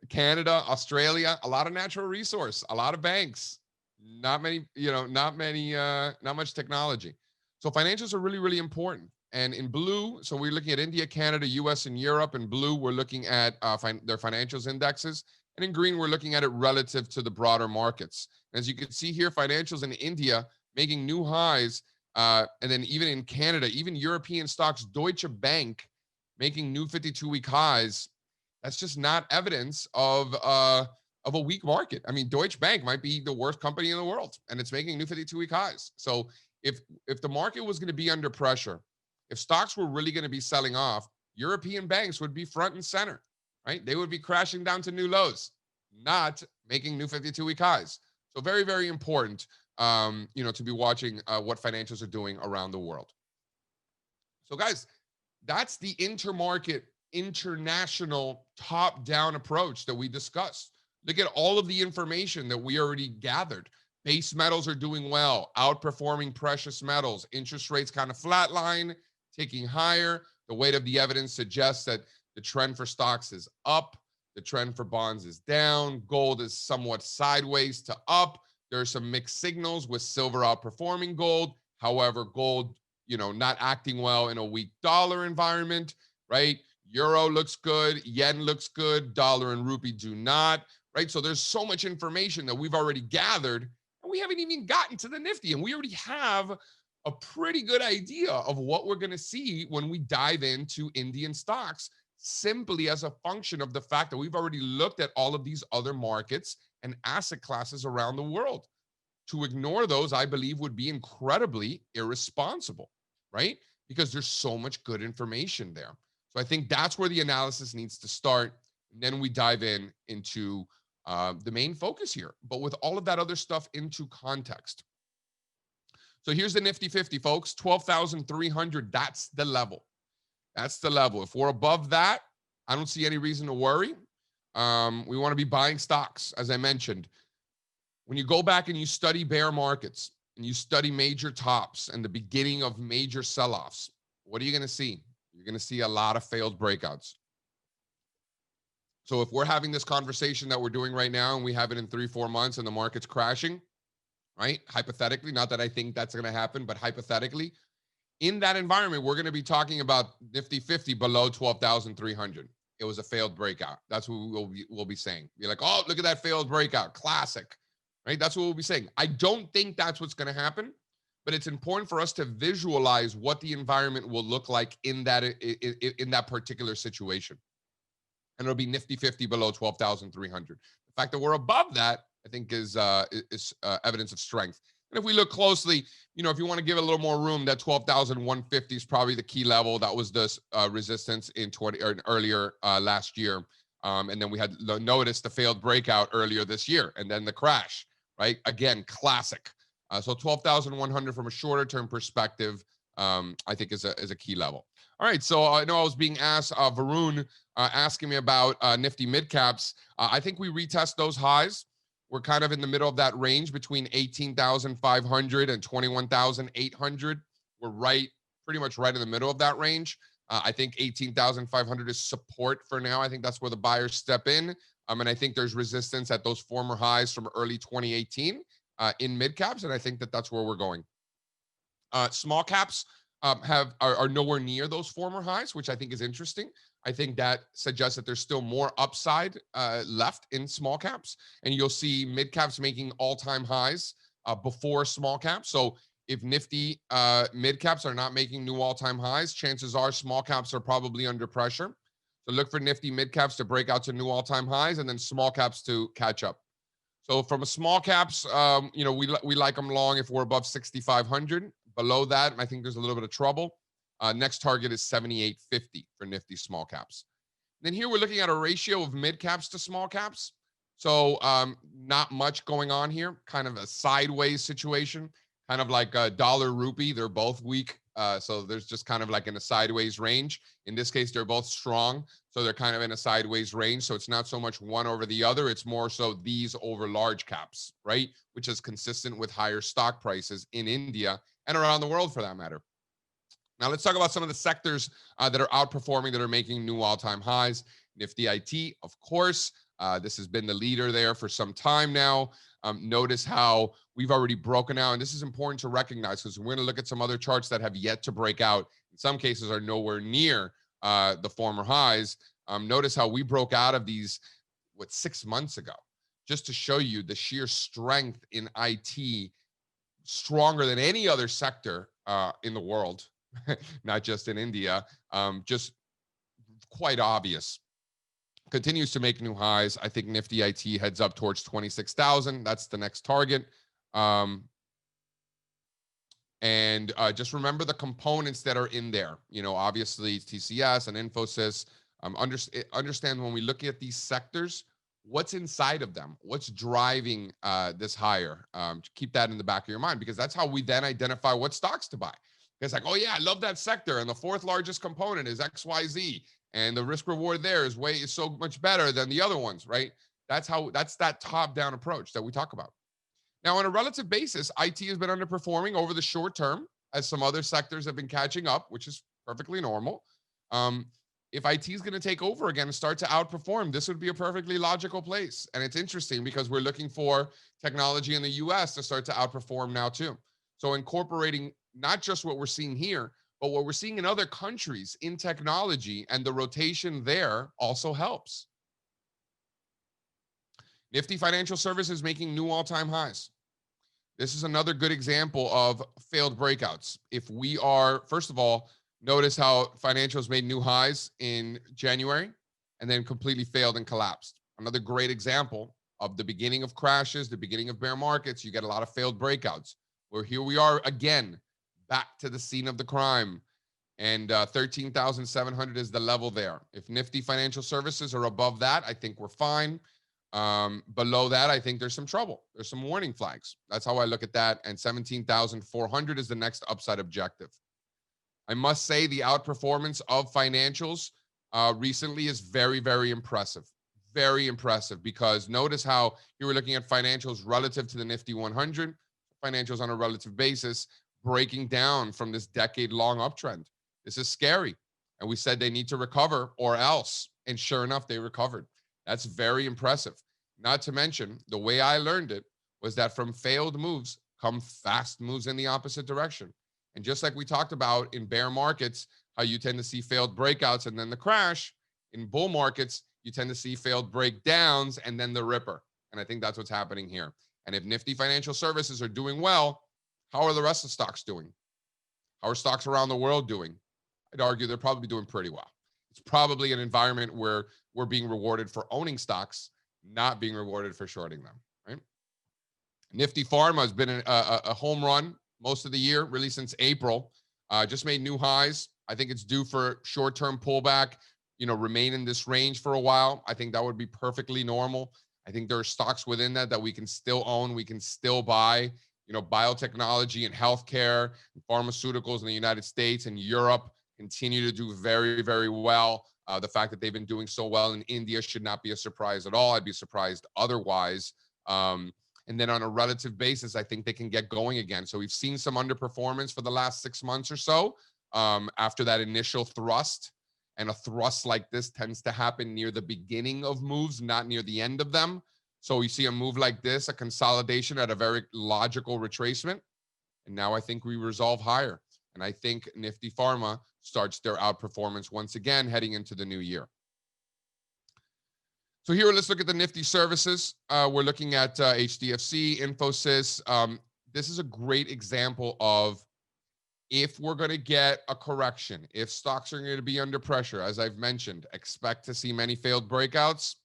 Canada, Australia, a lot of natural resource, a lot of banks, not much technology. So financials are really, really important. And in blue, so we're looking at India, Canada, US, and Europe. In blue, we're looking at their financials indexes. And in green, we're looking at it relative to the broader markets. As you can see here, financials in India making new highs. And then even in Canada, even European stocks, Deutsche Bank making new 52-week highs. That's just not evidence of a weak market. I mean, Deutsche Bank might be the worst company in the world, and it's making new 52-week highs. So if the market was going to be under pressure, if stocks were really going to be selling off, European banks would be front and center, right? They would be crashing down to new lows, not making new 52-week highs. So very, very important, to be watching what financials are doing around the world. So guys, that's the intermarket, international, top-down approach that we discussed. Look at all of the information that we already gathered. Base metals are doing well, outperforming precious metals. Interest rates kind of flatline, ticking higher. The weight of the evidence suggests that the trend for stocks is up. The trend for bonds is down. Gold is somewhat sideways to up. There are some mixed signals with silver outperforming gold. However, gold, not acting well in a weak dollar environment, right? Euro looks good. Yen looks good. Dollar and rupee do not, right? So there's so much information that we've already gathered, and we haven't even gotten to the Nifty, and we already have a pretty good idea of what we're going to see when we dive into Indian stocks, simply as a function of the fact that we've already looked at all of these other markets and asset classes around the world. To ignore those, I believe, would be incredibly irresponsible, right? Because there's so much good information there. So I think that's where the analysis needs to start. And then we dive into the main focus here, but with all of that other stuff into context. So here's the Nifty 50, folks, 12,300. That's the level. That's the level. If we're above that, I don't see any reason to worry. We want to be buying stocks, as I mentioned. When you go back and you study bear markets and you study major tops and the beginning of major sell-offs, what are you going to see? You're going to see a lot of failed breakouts. So if we're having this conversation that we're doing right now and we have it in 3-4 months and the market's crashing, right? Hypothetically, not that I think that's going to happen, but hypothetically, in that environment, we're going to be talking about Nifty 50 below 12,300. It was a failed breakout. That's what we'll be saying. You're like, oh, look at that failed breakout. Classic, right? That's what we'll be saying. I don't think that's what's going to happen, but it's important for us to visualize what the environment will look like in that particular situation. And it'll be Nifty 50 below 12,300. The fact that we're above that, I think, is evidence of strength. And if we look closely, if you want to give it a little more room, that 12,150 is probably the key level. That was the resistance in earlier last year. And then we had noticed the failed breakout earlier this year, and then the crash, right? Again, classic. So 12,100 from a shorter term perspective, I think is a key level. All right, so I know I was being asked, Varun asking me about Nifty mid caps. I think we retest those highs. We're kind of in the middle of that range between 18,500 and 21,800. We're pretty much right in the middle of that range. I think 18,500 is support for now. I think that's where the buyers step in. And I think there's resistance at those former highs from early 2018 in mid caps. And I think that that's where we're going. Small caps are nowhere near those former highs, which I think is interesting. I think that suggests that there's still more upside left in small caps, and you'll see mid caps making all-time highs before small caps. So if Nifty mid caps are not making new all-time highs, chances are small caps are probably under pressure. So look for Nifty mid caps to break out to new all-time highs, and then small caps to catch up. So from a small caps, we like them long if we're above 6,500. Below that, I think there's a little bit of trouble. Next target is 7,850 for Nifty small caps. Then here we're looking at a ratio of mid caps to small caps. So not much going on here, kind of a sideways situation, kind of like a dollar rupee. They're both weak. So there's just kind of like in a sideways range. In this case, they're both strong. So they're kind of in a sideways range. So it's not so much one over the other. It's more so these over large caps, right? Which is consistent with higher stock prices in India and around the world for that matter. Now let's talk about some of the sectors that are outperforming, that are making new all-time highs. Nifty IT, of course. This has been the leader there for some time now. Notice how we've already broken out, and this is important to recognize because we're going to look at some other charts that have yet to break out. In some cases are nowhere near the former highs. Notice how we broke out of these, 6 months ago, just to show you the sheer strength in IT, stronger than any other sector in the world, not just in India, just quite obvious. Continues to make new highs. I think Nifty IT heads up towards 26,000. That's the next target. And just remember the components that are in there. Obviously TCS and Infosys. Understand when we look at these sectors, what's inside of them, what's driving this higher. Keep that in the back of your mind, because that's how we then identify what stocks to buy. It's like, oh yeah, I love that sector, and the fourth largest component is XYZ, and the risk reward there is so much better than the other ones, right? That's that top-down approach that we talk about. Now, on a relative basis, IT has been underperforming over the short term as some other sectors have been catching up, which is perfectly normal. If IT is going to take over again and start to outperform, this would be a perfectly logical place. And it's interesting because we're looking for technology in the US to start to outperform now too. So incorporating not just what we're seeing here, but what we're seeing in other countries in technology, and the rotation there also helps. Nifty Financial Services making new all-time highs. This is another good example of failed breakouts. If we are, first of all, notice how financials made new highs in January and then completely failed and collapsed. Another great example of the beginning of crashes, the beginning of bear markets. You get a lot of failed breakouts. Where here we are again, back to the scene of the crime. And 13,700 is the level there. If Nifty Financial Services are above that, I think we're fine. Below that, I think there's some trouble. There's some warning flags. That's how I look at that. And 17,400 is the next upside objective. I must say the outperformance of financials recently is very, very impressive. Very impressive, because notice how you were looking at financials relative to the Nifty 100, financials on a relative basis, breaking down from this decade-long uptrend. This is scary. And we said they need to recover or else. And sure enough, they recovered. That's very impressive. Not to mention, the way I learned it was that from failed moves come fast moves in the opposite direction. And just like we talked about in bear markets, how you tend to see failed breakouts and then the crash, in bull markets, you tend to see failed breakdowns and then the ripper. And I think that's what's happening here. And if Nifty Financial Services are doing well, how are the rest of the stocks doing? How are stocks around the world doing? I'd argue they're probably doing pretty well. It's probably an environment where we're being rewarded for owning stocks, not being rewarded for shorting them, right? Nifty Pharma has been a home run most of the year, really since April. Just made new highs. I think it's due for short-term pullback. remain in this range for a while. I think that would be perfectly normal. I think there are stocks within that we can still own, we can still buy. Biotechnology and healthcare and pharmaceuticals in the United States and Europe continue to do very, very well. The fact that they've been doing so well in India should not be a surprise at all. I'd be surprised otherwise. And then on a relative basis, I think they can get going again. So we've seen some underperformance for the last 6 months or so after that initial thrust. And a thrust like this tends to happen near the beginning of moves, not near the end of them. So you see a move like this, a consolidation at a very logical retracement. And now I think we resolve higher. And I think Nifty Pharma starts their outperformance once again heading into the new year. So here, let's look at the Nifty services. We're looking at HDFC, Infosys. This is a great example of if we're going to get a correction, if stocks are going to be under pressure, as I've mentioned, expect to see many failed breakouts.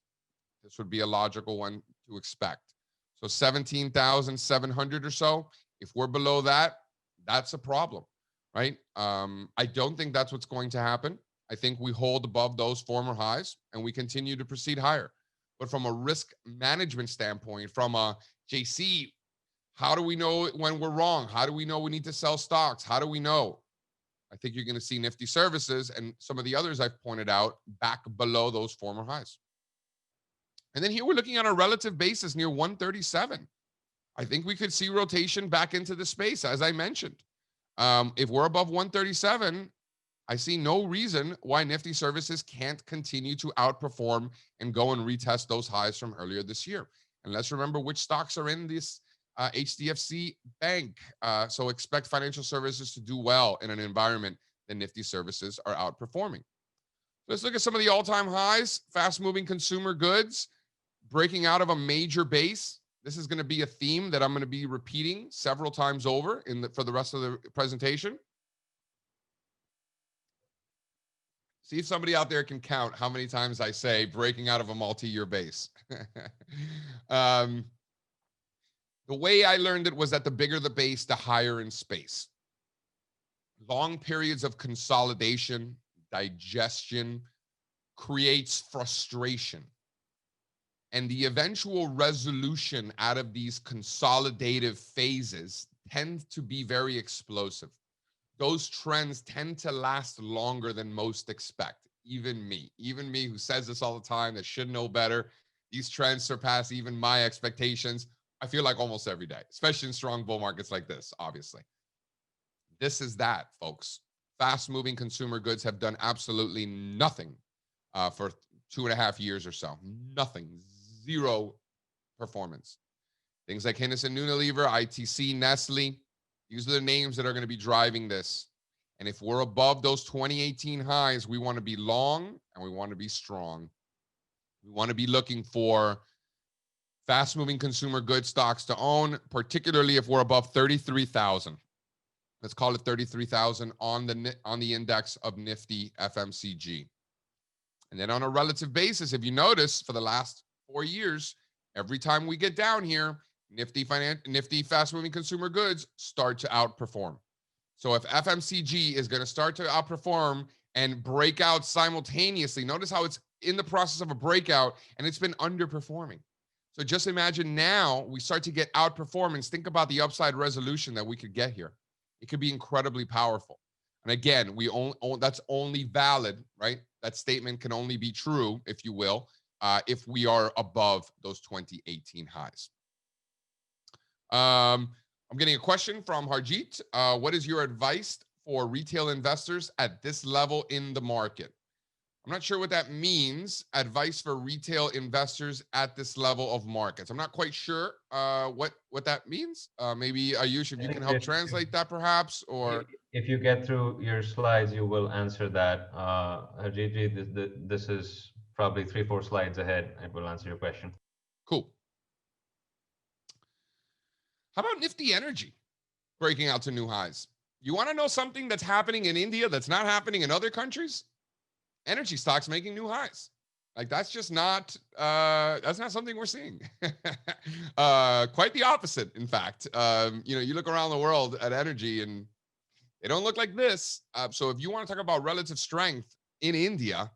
This would be a logical one to expect. So 17,700 or so. If we're below that, that's a problem, right? I don't think that's what's going to happen. I think we hold above those former highs and we continue to proceed higher. But from a risk management standpoint, from a JC, how do we know when we're wrong? How do we know we need to sell stocks? How do we know? I think you're going to see Nifty Services and some of the others I've pointed out back below those former highs. And then here we're looking at a relative basis near 137. I think we could see rotation back into the space, as I mentioned. If we're above 137, I see no reason why Nifty Services can't continue to outperform and go and retest those highs from earlier this year. And let's remember which stocks are in this HDFC Bank. So expect financial services to do well in an environment that Nifty Services are outperforming. Let's look at some of the all-time highs. Fast-moving consumer goods breaking out of a major base. This is going to be a theme that I'm going to be repeating several times over for the rest of the presentation. See if somebody out there can count how many times I say breaking out of a multi-year base. The way I learned it was that the bigger the base, the higher in space. Long periods of consolidation, digestion creates frustration. And the eventual resolution out of these consolidative phases tend to be very explosive. Those trends tend to last longer than most expect. Even me who says this all the time, that should know better. These trends surpass even my expectations. I feel like almost every day, especially in strong bull markets like this, obviously. This is that, folks. Fast-moving consumer goods have done absolutely nothing for 2.5 years or so. Nothing. Zero performance. Things like Hennessy, Unilever, ITC, Nestle, these are the names that are going to be driving this. And if we're above those 2018 highs, we want to be long and we want to be strong. We want to be looking for fast-moving consumer goods stocks to own, particularly if we're above 33,000. Let's call it 33,000 on the index of Nifty FMCG. And then on a relative basis, if you notice, for the last 4 years, every time we get down here, Nifty fast-moving consumer goods start to outperform. So if FMCG is going to start to outperform and break out simultaneously, notice how it's in the process of a breakout and it's been underperforming. So just imagine now we start to get outperformance. Think about the upside resolution that we could get here. It could be incredibly powerful. And again, that's only valid, right? That statement can only be true, if you will, if we are above those 2018 highs. I'm getting a question from Harjeet. What is your advice for retail investors at this level in the market? I'm not sure what that means. Advice for retail investors at this level of markets. I'm not quite sure what that means. Maybe Ayush, if you can help translate that perhaps, or if you get through your slides, you will answer that. Harjeet, this is probably 3-4 slides ahead. It will answer your question. Cool. How about Nifty Energy breaking out to new highs? You want to know something that's happening in India that's not happening in other countries? Energy stocks making new highs. Like that's just not something we're seeing. Quite the opposite, in fact. You look around the world at energy and they don't look like this. So if you want to talk about relative strength in India,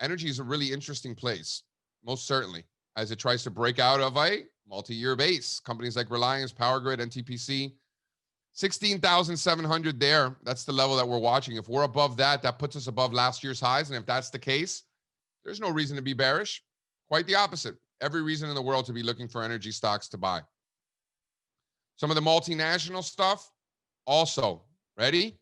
energy is a really interesting place, most certainly, as it tries to break out of a multi-year base. Companies like Reliance, Power Grid, NTPC, 16,700 there. That's the level that we're watching. If we're above that, that puts us above last year's highs. And if that's the case, there's no reason to be bearish. Quite the opposite. Every reason in the world to be looking for energy stocks to buy. Some of the multinational stuff, also, ready?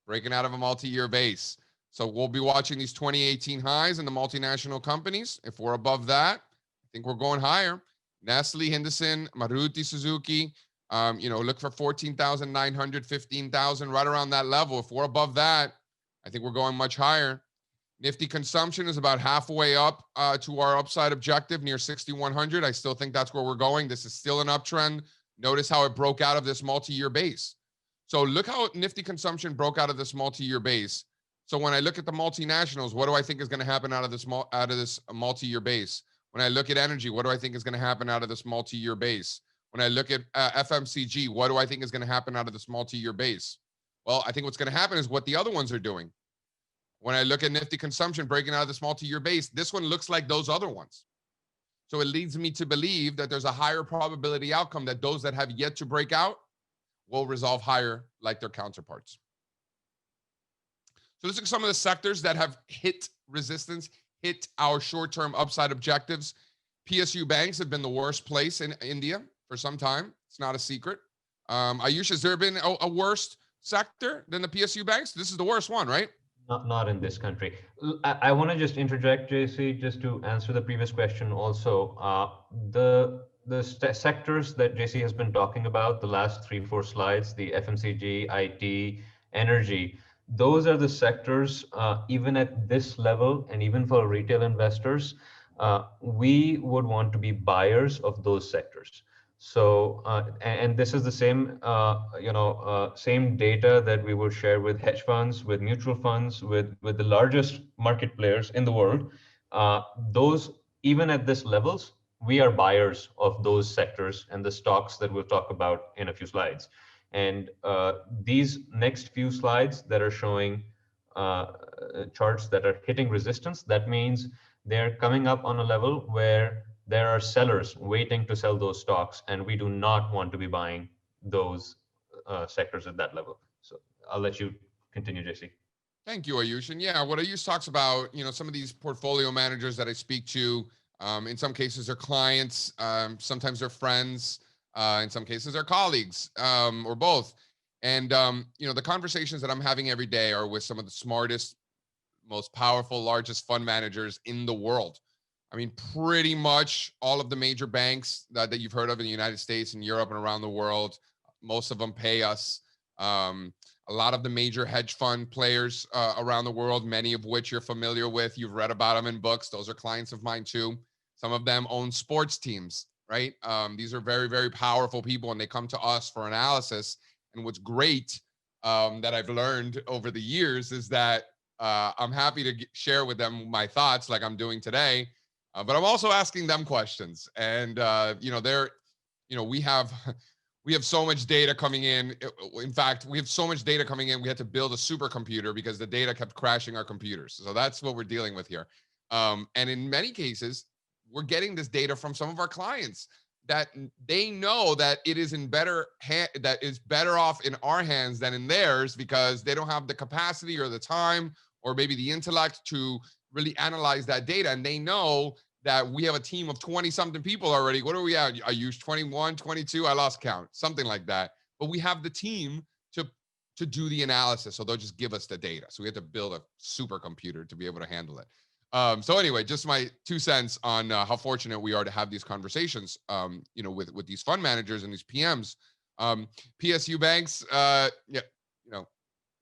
Breaking out of a multi-year base. So we'll be watching these 2018 highs in the multinational companies. If we're above that, I think we're going higher. Nestle, Henderson, Maruti Suzuki, look for 14,900, 15,000, right around that level. If we're above that, I think we're going much higher. Nifty consumption is about halfway up to our upside objective near 6,100. I still think that's where we're going. This is still an uptrend. Notice how it broke out of this multi-year base. So look how Nifty consumption broke out of this multi-year base. So when I look at the multinationals, what do I think is going to happen out of this multi-year base? When I look at energy, what do I think is going to happen out of this multi-year base? When I look at FMCG, what do I think is going to happen out of this multi-year base? Well, I think what's going to happen is what the other ones are doing. When I look at Nifty consumption breaking out of this multi-year base, this one looks like those other ones. So it leads me to believe that there's a higher probability outcome that those that have yet to break out will resolve higher like their counterparts. So let's look at some of the sectors that have hit resistance, hit our short-term upside objectives. PSU banks have been the worst place in India for some time. It's not a secret. Ayush, has there been a worse sector than the PSU banks? This is the worst one, right? Not in this country. I want to just interject, JC, just to answer the previous question also. The sectors that JC has been talking about the last 3-4 slides, the FMCG, IT, energy, those are the sectors, even at this level and even for retail investors, we would want to be buyers of those sectors. So, and this is the same, same data that we will share with hedge funds, with mutual funds, with the largest market players in the world. Those, even at this levels, we are buyers of those sectors and the stocks that we'll talk about in a few slides. And these next few slides that are showing charts that are hitting resistance, that means they're coming up on a level where there are sellers waiting to sell those stocks, and we do not want to be buying those sectors at that level. So I'll let you continue, JC. Thank you, Ayush. And yeah, what Ayush talks about, some of these portfolio managers that I speak to, in some cases they're clients, sometimes they're friends, in some cases they're colleagues, or both. And, the conversations that I'm having every day are with some of the smartest, most powerful, largest fund managers in the world. I mean, pretty much all of the major banks that you've heard of in the United States and Europe and around the world, most of them pay us. A lot of the major hedge fund players around the world, many of which you're familiar with, you've read about them in books. Those are clients of mine too. Some of them own sports teams, right? These are very, very powerful people, and they come to us for analysis. And what's great that I've learned over the years is that I'm happy to share with them my thoughts like I'm doing today. But I'm also asking them questions, and we have so much data coming in. In fact, we have so much data coming in. We had to build a supercomputer because the data kept crashing our computers. So that's what we're dealing with here. And in many cases, we're getting this data from some of our clients that they know that it is that is better off in our hands than in theirs because they don't have the capacity or the time or maybe the intellect to really analyze that data. And they know that we have a team of 20 something people already. What are we at? I use 21, 22. I lost count, something like that. But we have the team to do the analysis. So they'll just give us the data. So we have to build a supercomputer to be able to handle it. So anyway, just my 2 cents on how fortunate we are to have these conversations, with these fund managers and these PMs. PSU banks,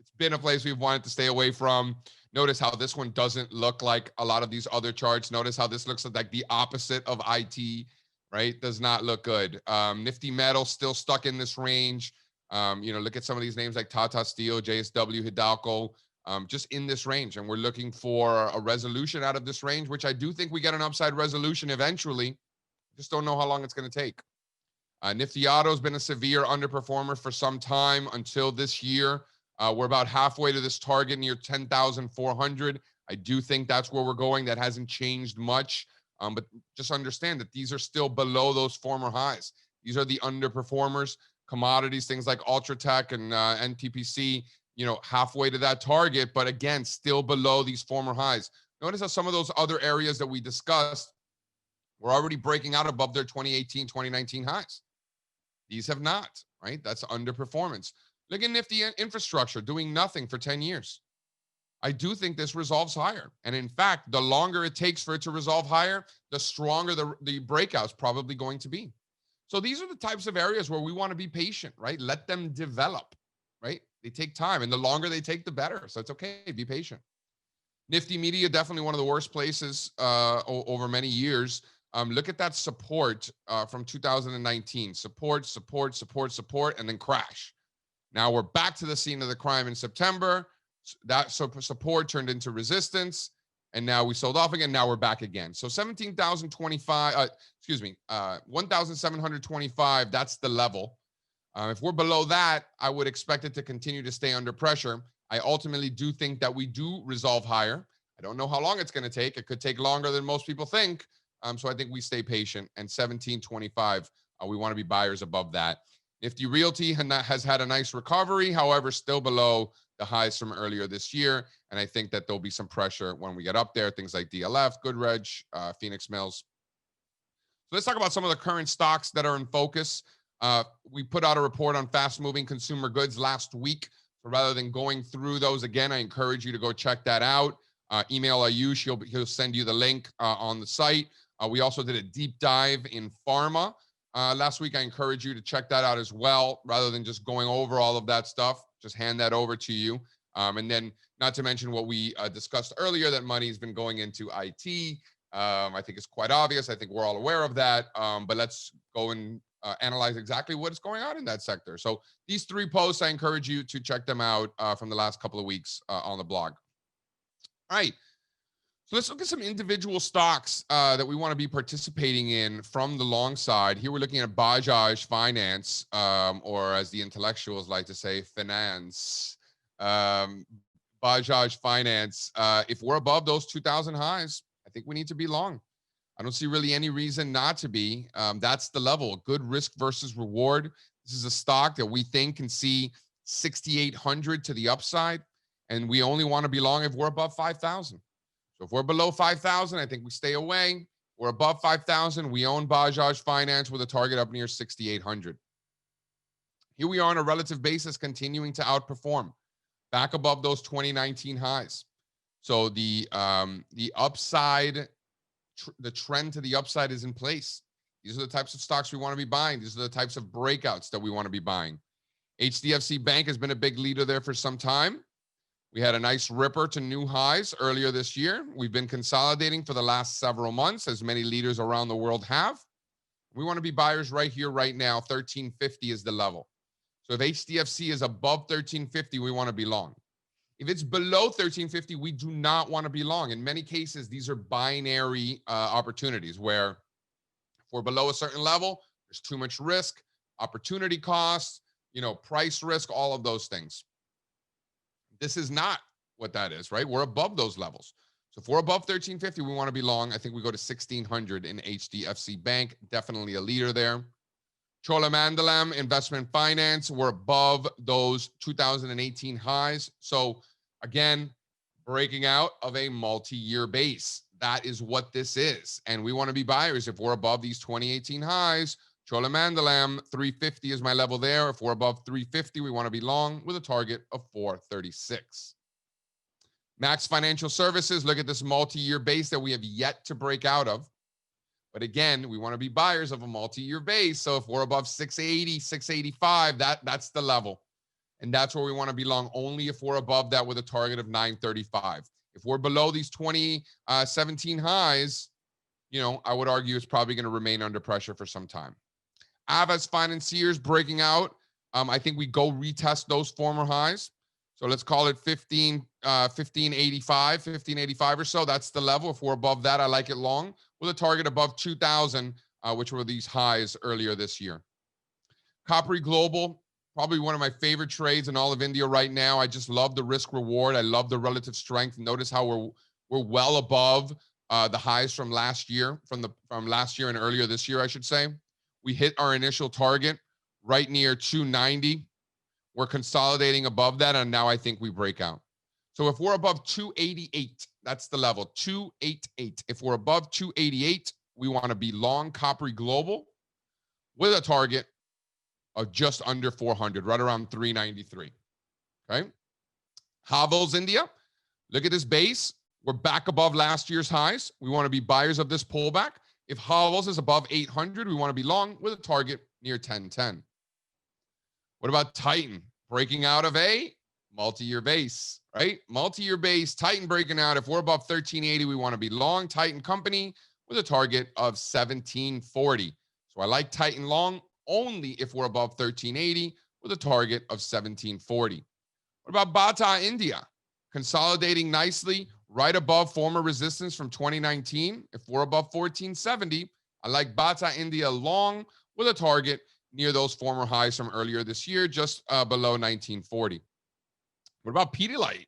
it's been a place we've wanted to stay away from. Notice how this one doesn't look like a lot of these other charts. Notice how this looks like the opposite of IT, right? Does not look good. Nifty Metal still stuck in this range. Look at some of these names like Tata Steel, JSW, Hidalgo, just in this range. And we're looking for a resolution out of this range, which I do think we get an upside resolution eventually. Just don't know how long it's going to take. Nifty Auto has been a severe underperformer for some time until this year. We're about halfway to this target near 10,400. I do think that's where we're going. That hasn't changed much. But just understand that these are still below those former highs. These are the underperformers. Commodities, things like Ultratech and NTPC, halfway to that target, but again, still below these former highs. Notice how some of those other areas that we discussed were already breaking out above their 2018, 2019 highs. These have not, right? That's underperformance. Look at Nifty Infrastructure doing nothing for 10 years. I do think this resolves higher. And in fact, the longer it takes for it to resolve higher, the stronger the breakout's probably going to be. So these are the types of areas where we want to be patient, right? Let them develop, right? They take time, and the longer they take, the better. So it's okay, be patient. Nifty Media, definitely one of the worst places over many years. Look at that support from 2019. Support, and then crash. Now we're back to the scene of the crime in September. That support turned into resistance, and now we sold off again. Now we're back again. So 1,725, that's the level. If we're below that, I would expect it to continue to stay under pressure. I ultimately do think that we do resolve higher. I don't know how long it's going to take. It could take longer than most people think. So I think we stay patient. And 1725, we want to be buyers above that. Nifty Realty has had a nice recovery, however, still below the highs from earlier this year. And I think that there'll be some pressure when we get up there. Things like DLF, Goodrich, Phoenix Mills. So let's talk about some of the current stocks that are in focus. We put out a report on fast-moving consumer goods last week. So rather than going through those again, I encourage you to go check that out. Email Ayush. He'll send you the link on the site. We also did a deep dive in pharma last week. I encourage you to check that out as well. Rather than just going over all of that stuff, just hand that over to you. And then not to mention what we discussed earlier, that money's been going into IT. I think it's quite obvious. I think we're all aware of that. But let's go and analyze exactly what's going on in that sector. So these three posts, I encourage you to check them out from the last couple of weeks on the blog. All right. So let's look at some individual stocks that we want to be participating in from the long side. Here we're looking at Bajaj Finance, or as the intellectuals like to say, finance. Bajaj Finance. If we're above those 2000 highs, I think we need to be long. I don't see really any reason not to be. That's the level. Good risk versus reward. This is a stock that we think can see 6,800 to the upside, and we only want to be long if we're above 5,000. So if we're below 5,000, I think we stay away. We're above 5,000. We own Bajaj Finance with a target up near 6,800. Here we are on a relative basis, continuing to outperform, back above those 2019 highs. So the upside, the trend to the upside is in place. These are the types of stocks we want to be buying. These are the types of breakouts that we want to be buying. HDFC Bank has been a big leader there for some time. We had a nice ripper to new highs earlier this year. We've been consolidating for the last several months, as many leaders around the world have. We want to be buyers right here, right now. 1350 is the level. So if HDFC is above 1350, we want to be long. If it's below 1350, we do not want to be long. In many cases, these are binary opportunities where if we're below a certain level, there's too much risk, opportunity costs, price risk, all of those things. This is not what that is, right? We're above those levels. So if we're above 1350, we want to be long. I think we go to 1600 in HDFC Bank. Definitely a leader there. Cholamandalam Investment Finance, we're above those 2018 highs. So again, breaking out of a multi-year base. That is what this is. And we want to be buyers if we're above these 2018 highs. Cholamandalam, 350 is my level there. If we're above 350, we want to be long with a target of 436. Max Financial Services, look at this multi-year base that we have yet to break out of. But again, we want to be buyers of a multi-year base. So if we're above 680, 685, that's the level. And that's where we want to be long, only if we're above that with a target of 935. If we're below these 2017 highs, I would argue it's probably going to remain under pressure for some time. Aves Financiers breaking out. I think we go retest those former highs. So let's call it 1585 or so. That's the level. If we're above that, I like it long with a target above 2,000, which were these highs earlier this year. Capri Global, probably one of my favorite trades in all of India right now. I just love the risk reward. I love the relative strength. Notice how We're well above the highs from last year, from last year and earlier this year, I should say. We hit our initial target right near 290. We're consolidating above that, and now I think we break out. So if we're above 288, that's the level, 288. If we're above 288, we want to be long Copry Global with a target of just under 400, right around 393. Okay. Havels India, look at this base. We're back above last year's highs. We want to be buyers of this pullback. If Havels is above 800, we want to be long with a target near 1010. What about Titan? Breaking out of a multi-year base, right? Multi-year base, Titan breaking out. If we're above 1380, we want to be long Titan company with a target of 1740. So I like Titan long only if we're above 1380 with a target of 1740. What about Bata India? Consolidating nicely right above former resistance from 2019. If we're above 1470, I like Bata India long with a target near those former highs from earlier this year, just below 1940. What about Pedialyte?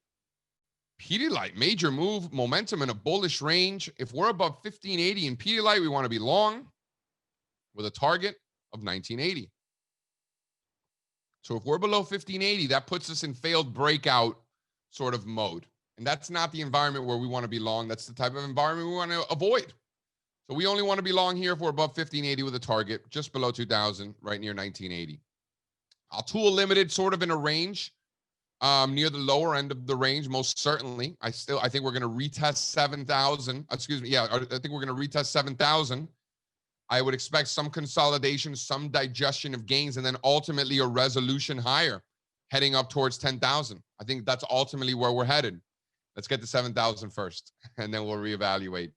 Pedialyte, major move, momentum in a bullish range. If we're above 1580 in Pedialyte, we want to be long with a target of 1980. So if we're below 1580, that puts us in failed breakout sort of mode. And that's not the environment where we want to be long. That's the type of environment we want to avoid. So we only want to be long here if we're above 1580 with a target just below 2000, right near 1980. Altool Limited sort of in a range near the lower end of the range, most certainly. I think we're going to retest 7,000. Excuse me. Yeah, I think we're going to retest 7,000. I would expect some consolidation, some digestion of gains, and then ultimately a resolution higher heading up towards 10,000. I think that's ultimately where we're headed. Let's get to 7,000 first, and then we'll reevaluate.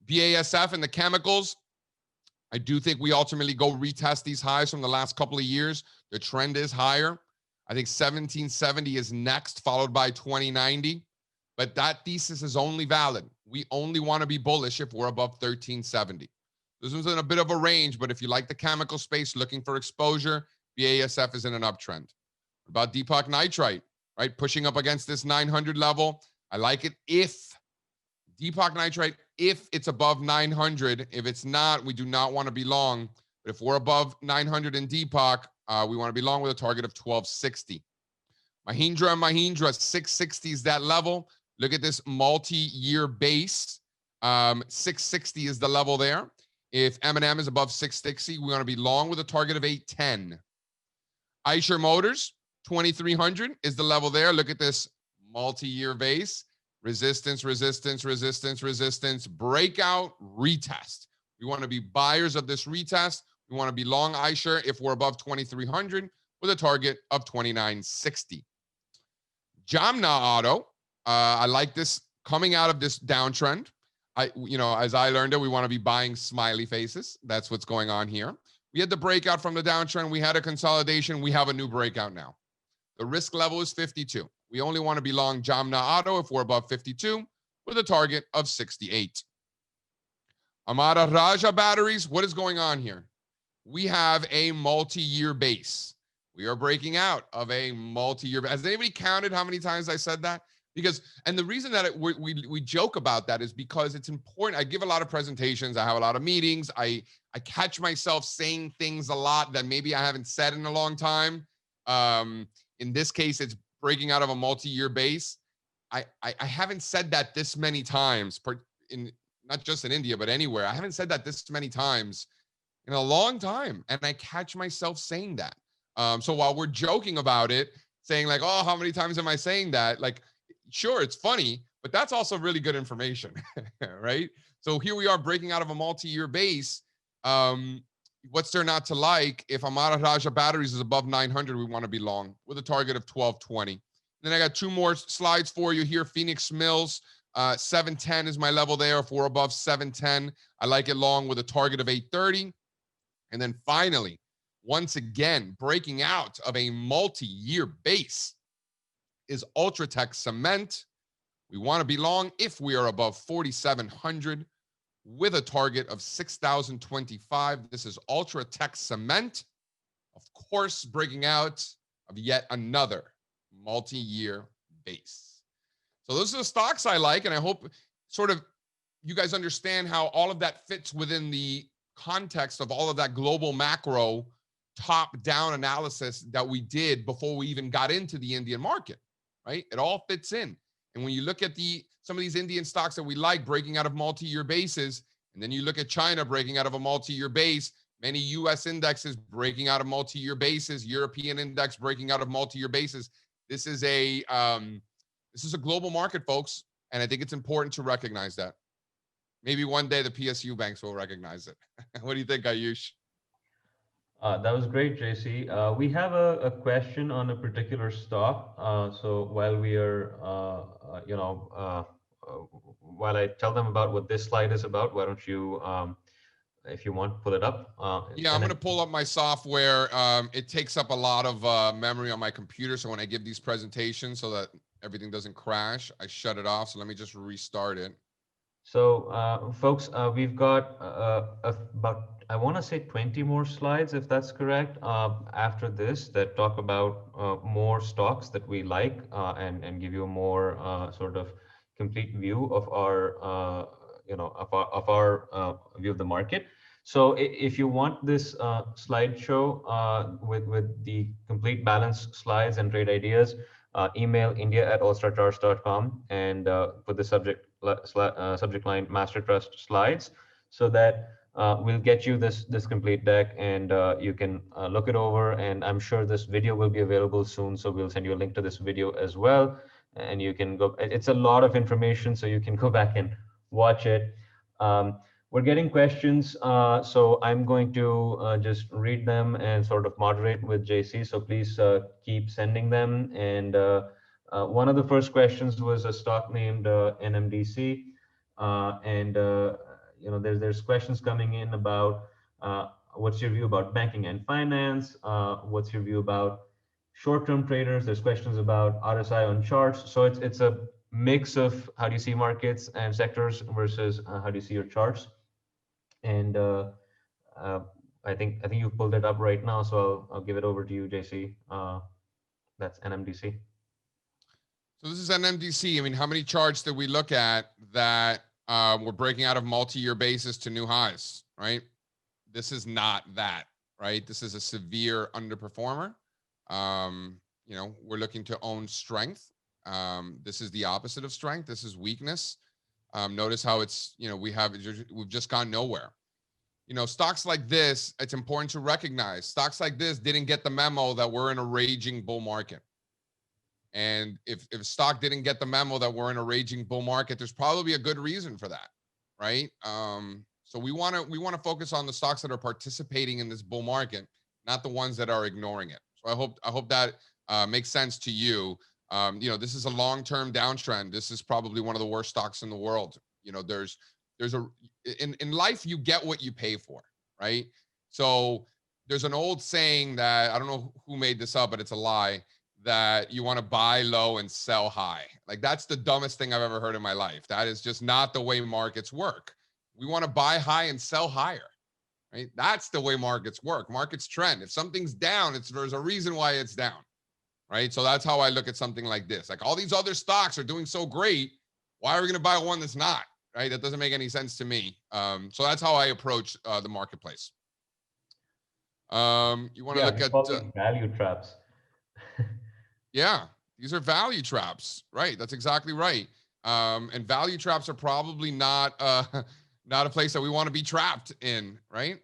BASF and the chemicals, I do think we ultimately go retest these highs from the last couple of years. The trend is higher. I think 1770 is next, followed by 2090. But that thesis is only valid. We only want to be bullish if we're above 1370. This was in a bit of a range, but if you like the chemical space, looking for exposure, BASF is in an uptrend. What about Deepak Nitrite, right? Pushing up against this 900 level. I like it if Deepak Nitrite, if it's above 900. If it's not, we do not want to be long. But if we're above 900 in Deepak, we want to be long with a target of 1260. Mahindra, 660 is that level. Look at this multi-year base. 660 is the level there. If M&M is above 660, we want to be long with a target of 810. Eicher Motors, 2300 is the level there. Look at this multi-year base. Resistance, resistance, resistance, resistance, breakout, retest. We want to be buyers of this retest. We want to be long Eicher if we're above 2300 with a target of 2960. Jamna Auto, I like this coming out of this downtrend. As I learned it, we want to be buying smiley faces. That's what's going on here. We had the breakout from the downtrend. We had a consolidation. We have a new breakout now. The risk level is 52. We only want to be long Jamna Auto if we're above 52 with a target of 68. Amara Raja batteries, what is going on here? We have a multi-year base. We are breaking out of a multi-year. Has anybody counted how many times I said that? And the reason that we joke about that is because it's important. I give a lot of presentations. I have a lot of meetings. I catch myself saying things a lot that maybe I haven't said in a long time. In this case, it's breaking out of a multi-year base. I haven't said that this many times, not just in India, but anywhere. I haven't said that this many times in a long time. And I catch myself saying that. So while we're joking about it, saying like, oh, how many times am I saying that? Like, sure, it's funny, but that's also really good information, right? So here we are breaking out of a multi-year base. What's there not to like? If Amara Raja batteries is above 900, we want to be long with a target of 1220. Then I got two more slides for you here. Phoenix Mills, 710 is my level there. If we're above 710, I like it long with a target of 830. And then finally, once again, breaking out of a multi-year base is Ultratech Cement. We want to be long if we are above 4,700 with a target of 6,025. This is Ultratech Cement, of course, breaking out of yet another multi-year base. So those are the stocks I like, and I hope sort of you guys understand how all of that fits within the context of all of that global macro top down analysis that we did before we even got into the Indian market, right? It all fits in. And when you look at some of these Indian stocks that we like breaking out of multi-year bases, and then you look at China breaking out of a multi-year base, many US indexes breaking out of multi-year bases, European index breaking out of multi-year bases. This is a global market, folks, and I think it's important to recognize that. Maybe one day the PSU banks will recognize it. What do you think, Ayush? That was great, JC. We have a question on a particular stock. So while we are, while I tell them about what this slide is about, why don't you, if you want, pull it up? It's Yeah, I'm going to NM. pull up my software. It takes up a lot of memory on my computer. So when I give these presentations so that everything doesn't crash, I shut it off. So let me just restart it. So, folks, we've got about, I want to say 20 more slides, if that's correct, after this that talk about more stocks that we like and give you a more sort of complete view of our, view of the market. So, if you want this slideshow with the complete balanced slides and trade ideas, email india@allstarcharts.com and put the subject line master trust slides so that we'll get you this complete deck and you can look it over, and I'm sure this video will be available soon, so we'll send you a link to this video as well, and you can go. It's a lot of information, so you can go back and watch it. We're getting questions, so I'm going to just read them and sort of moderate with JC. So please keep sending them. And one of the first questions was a stock named NMDC, and there's questions coming in about what's your view about banking and finance? What's your view about short-term traders? There's questions about RSI on charts. So it's a mix of how do you see markets and sectors versus how do you see your charts. And uh, I think you've pulled it up right now, so I'll give it over to you, JC. That's NMDC. So this is NMDC. I mean, how many charts did we look at that were breaking out of multi-year basis to new highs, right? This is not that, right? This is a severe underperformer. We're looking to own strength. This is the opposite of strength. This is weakness. Notice how it's, we've just gone nowhere. Stocks like this, it's important to recognize stocks like this didn't get the memo that we're in a raging bull market. And if stock didn't get the memo that we're in a raging bull market, there's probably a good reason for that, right? So we want to focus on the stocks that are participating in this bull market, not the ones that are ignoring it. So I hope that makes sense to you. This is a long-term downtrend. This is probably one of the worst stocks in the world. There's in life, you get what you pay for, right? So there's an old saying that I don't know who made this up, but it's a lie, that you want to buy low and sell high. Like, that's the dumbest thing I've ever heard in my life. That is just not the way markets work. We want to buy high and sell higher, right? That's the way markets work. Markets trend. If something's down, there's a reason why it's down, right? So that's how I look at something like this. Like, all these other stocks are doing so great. Why are we going to buy one that's not, right? That doesn't make any sense to me. So that's how I approach the marketplace. You want to look We at call these value traps. yeah, these are value traps, right? That's exactly right. And value traps are probably not not a place that we want to be trapped in, right?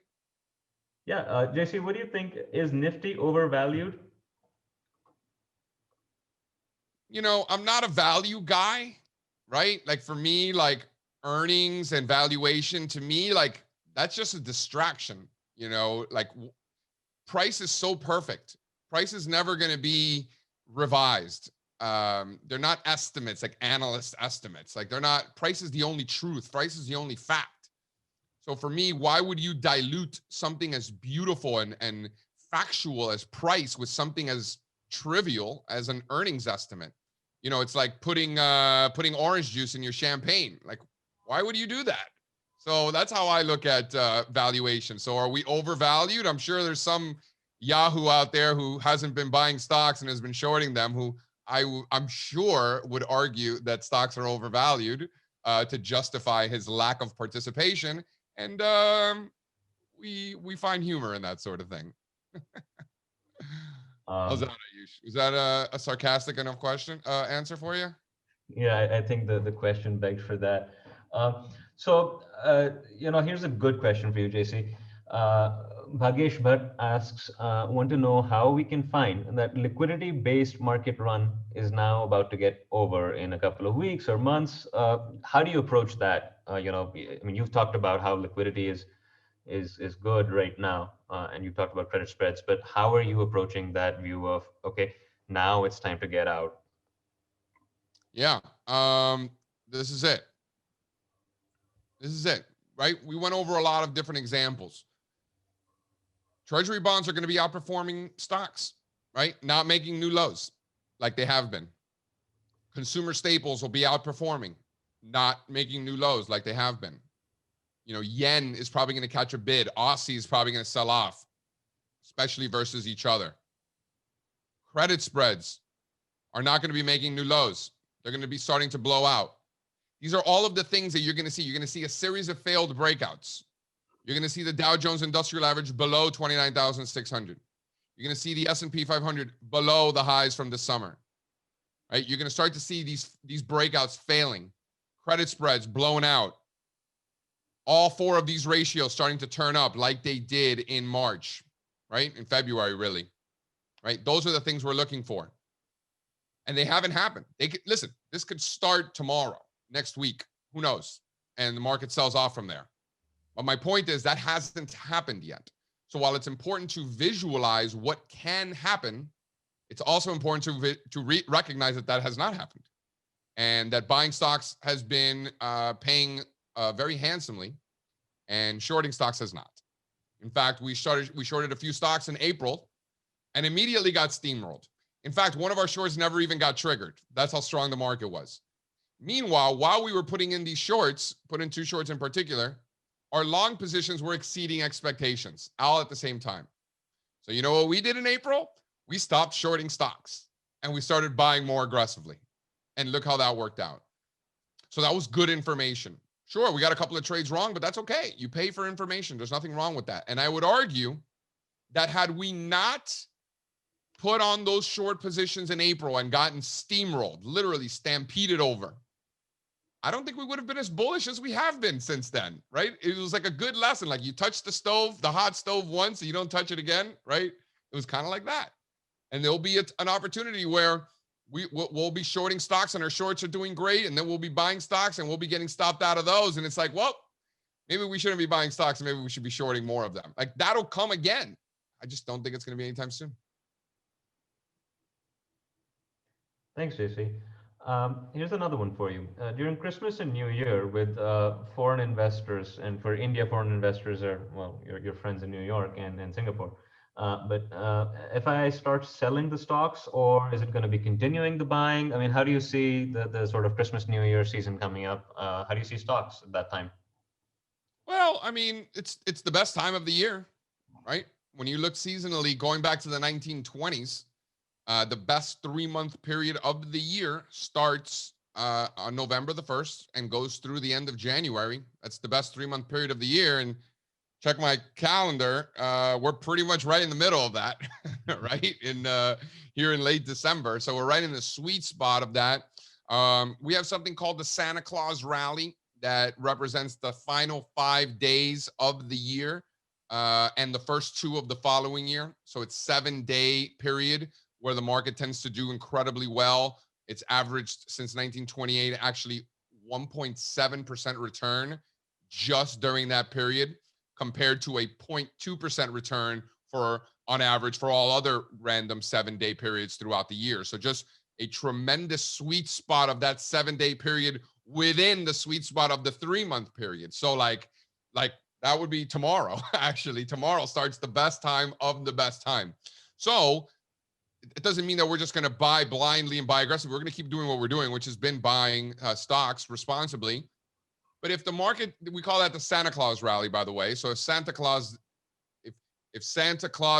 Yeah, JC, what do you think? Is Nifty overvalued? I'm not a value guy, right? Like, for me, like, earnings and valuation, to me, like, that's just a distraction. Like, price is so perfect. Price is never going to be revised. They're not estimates, like analyst estimates. Like, they're not. Price is the only truth. Price is the only fact. So for me, why would you dilute something as beautiful and factual as price with something as trivial as an earnings estimate? It's like putting orange juice in your champagne. Like, why would you do that? So that's how I look at valuation. So are we overvalued? I'm sure there's some Yahoo out there who hasn't been buying stocks and has been shorting them, who I'm sure would argue that stocks are overvalued. to justify his lack of participation, and we find humor in that sort of thing. How's that, Um, Ayush? Was that a sarcastic enough question answer for you? Yeah, I think the question begged for that. So, here's a good question for you, JC. Uh, Bhagesh Bhatt asks, want to know how we can find that liquidity-based market run is now about to get over in a couple of weeks or months. How do you approach that? I mean, you've talked about how liquidity is good right now, and you've talked about credit spreads, but how are you approaching that view of, okay, now it's time to get out? Yeah. This is it. This is it. Right? We went over a lot of different examples. Treasury bonds are going to be outperforming stocks, right? Not making new lows like they have been. Consumer staples will be outperforming, not making new lows like they have been. Yen is probably going to catch a bid. Aussie is probably going to sell off, especially versus each other. Credit spreads are not going to be making new lows. They're going to be starting to blow out. These are all of the things that you're going to see. You're going to see a series of failed breakouts. You're going to see the Dow Jones Industrial Average below 29,600. You're going to see the S&P 500 below the highs from the summer. Right? You're going to start to see these breakouts failing, credit spreads blowing out. All four of these ratios starting to turn up like they did in March, right? In February, really. Right? Those are the things we're looking for. And they haven't happened. Listen, this could start tomorrow, next week. Who knows? And the market sells off from there. But my point is that hasn't happened yet. So while it's important to visualize what can happen, it's also important to recognize that has not happened, and that buying stocks has been paying very handsomely, and shorting stocks has not. In fact, we shorted a few stocks in April and immediately got steamrolled. In fact, one of our shorts never even got triggered. That's how strong the market was. Meanwhile, while we were putting in these shorts, put in two shorts in particular, our long positions were exceeding expectations all at the same time. So you know what we did in April? We stopped shorting stocks and we started buying more aggressively. And look how that worked out. So that was good information. Sure, we got a couple of trades wrong, but that's okay. You pay for information. There's nothing wrong with that. And I would argue that had we not put on those short positions in April and gotten steamrolled, literally stampeded over, I don't think we would have been as bullish as we have been since then, right? It was like a good lesson. Like you touch the stove, the hot stove once, and you don't touch it again, right? It was kind of like that. And there'll be an opportunity where we'll be shorting stocks and our shorts are doing great. And then we'll be buying stocks and we'll be getting stopped out of those. And it's like, well, maybe we shouldn't be buying stocks and maybe we should be shorting more of them. Like that'll come again. I just don't think it's going to be anytime soon. Thanks, JC. Here's another one for you. During Christmas and New Year, with foreign investors, and for India, foreign investors are, well, your friends in New York and Singapore. But if I start selling the stocks, or is it going to be continuing the buying? I mean, how do you see the sort of Christmas, New Year season coming up? How do you see stocks at that time? Well, I mean, it's the best time of the year, right? When you look seasonally, going back to the 1920s, the best 3-month period of the year starts on November the 1st and goes through the end of January. That's the best 3-month period of the year. And check my calendar. We're pretty much right in the middle of that, right? Here in late December. So we're right in the sweet spot of that. We have something called the Santa Claus Rally that represents the final 5 days of the year and the first 2 of the following year. So it's 7-day period where the market tends to do incredibly well. It's averaged since 1928, actually 1.7% return just during that period, compared to a 0.2% return on average for all other random 7-day periods throughout the year. So just a tremendous sweet spot of that 7-day period within the sweet spot of the 3-month period. So like that would be tomorrow. Actually, tomorrow starts the best time of the best time. So it doesn't mean that we're just going to buy blindly and buy aggressively. We're going to keep doing what we're doing, which has been buying stocks responsibly. But if the market, we call that the Santa Claus rally, by the way. So if Santa Claus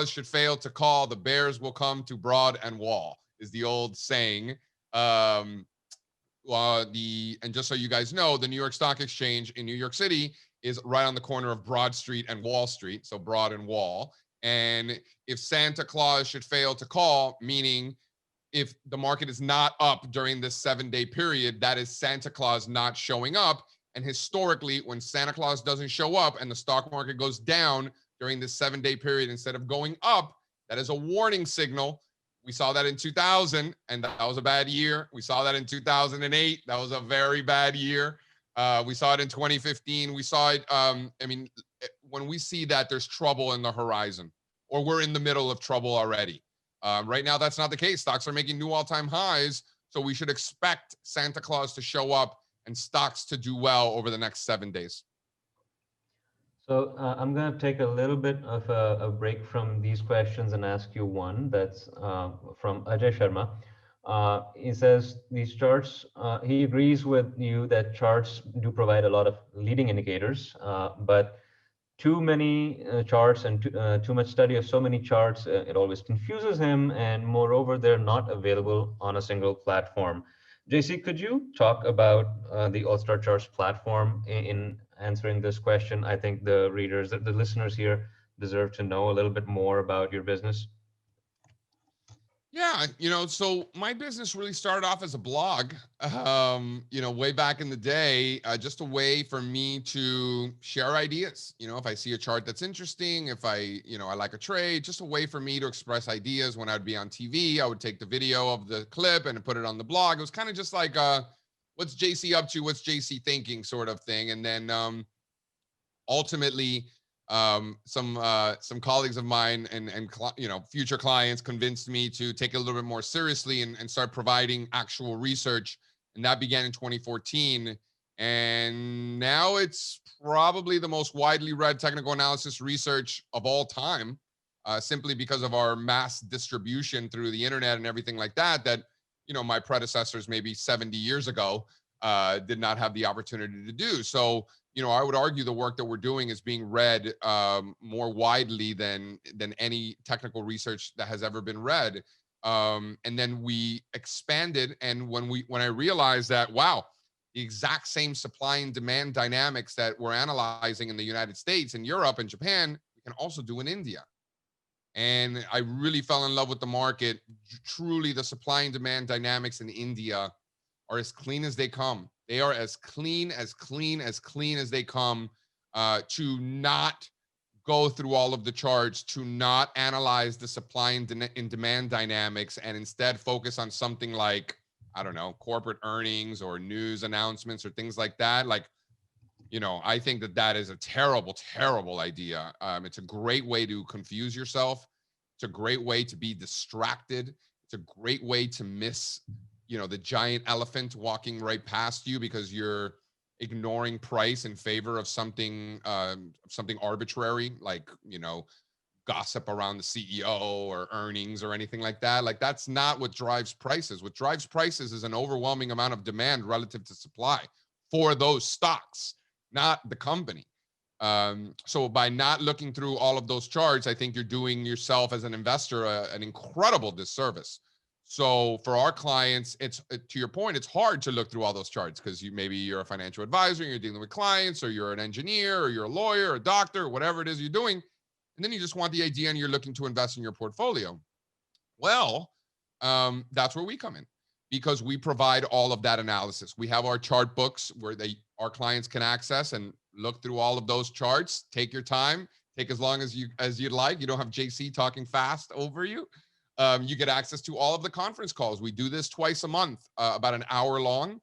should fail to call, the bears will come to Broad and Wall, is the old saying. and just so you guys know, the New York Stock Exchange in New York City is right on the corner of Broad Street and Wall Street, so Broad and Wall. And if Santa Claus should fail to call, meaning if the market is not up during this 7-day period, that is Santa Claus not showing up. And historically, when Santa Claus doesn't show up and the stock market goes down during this 7-day period instead of going up, that is a warning signal. We saw that in 2000, and that was a bad year. We saw that in 2008. That was a very bad year. We saw it in 2015. We saw it. When we see that, there's trouble in the horizon, or we're in the middle of trouble already. Right now, that's not the case. Stocks are making new all-time highs, so we should expect Santa Claus to show up and stocks to do well over the next 7 days. So I'm going to take a little bit of a break from these questions and ask you one that's from Ajay Sharma. He says these charts, he agrees with you that charts do provide a lot of leading indicators, but too many charts and too much study of so many charts, it always confuses him. And moreover, they're not available on a single platform. JC, could you talk about the All Star Charts platform in answering this question? I think the readers, the listeners here deserve to know a little bit more about your business. Yeah, so my business really started off as a blog, way back in the day, just a way for me to share ideas. If I see a chart that's interesting, if I like a trade, just a way for me to express ideas. When I'd be on TV, I would take the video of the clip and put it on the blog. It was kind of just like, what's JC up to? What's JC thinking sort of thing. And then ultimately, some colleagues of mine and future clients convinced me to take it a little bit more seriously and start providing actual research, and that began in 2014. And now it's probably the most widely read technical analysis research of all time, simply because of our mass distribution through the internet and everything like that. That my predecessors maybe 70 years ago did not have the opportunity to do. So I would argue the work that we're doing is being read more widely than any technical research that has ever been read. And then we expanded, and when I realized that, wow, the exact same supply and demand dynamics that we're analyzing in the United States and Europe and Japan, we can also do in India. And I really fell in love with the market. Truly, the supply and demand dynamics in India are as clean as they come. They are as clean as they come, to not go through all of the charts, to not analyze the supply and demand dynamics, and instead focus on something like, I don't know, corporate earnings or news announcements or things like that. I think that is a terrible, terrible idea. It's a great way to confuse yourself. It's a great way to be distracted. It's a great way to miss the giant elephant walking right past you because you're ignoring price in favor of something arbitrary, like gossip around the CEO or earnings or anything like that. Like, that's not what drives prices. What drives prices is an overwhelming amount of demand relative to supply for those stocks, not the company. So by not looking through all of those charts, I think you're doing yourself as an investor an incredible disservice. So for our clients, to your point, it's hard to look through all those charts because maybe you're a financial advisor and you're dealing with clients, or you're an engineer, or you're a lawyer, or a doctor, or whatever it is you're doing. And then you just want the idea and you're looking to invest in your portfolio. Well, that's where we come in, because we provide all of that analysis. We have our chart books where our clients can access and look through all of those charts. Take your time, take as long as you'd like. You don't have JC talking fast over you. You get access to all of the conference calls. We do this twice a month, about an hour long,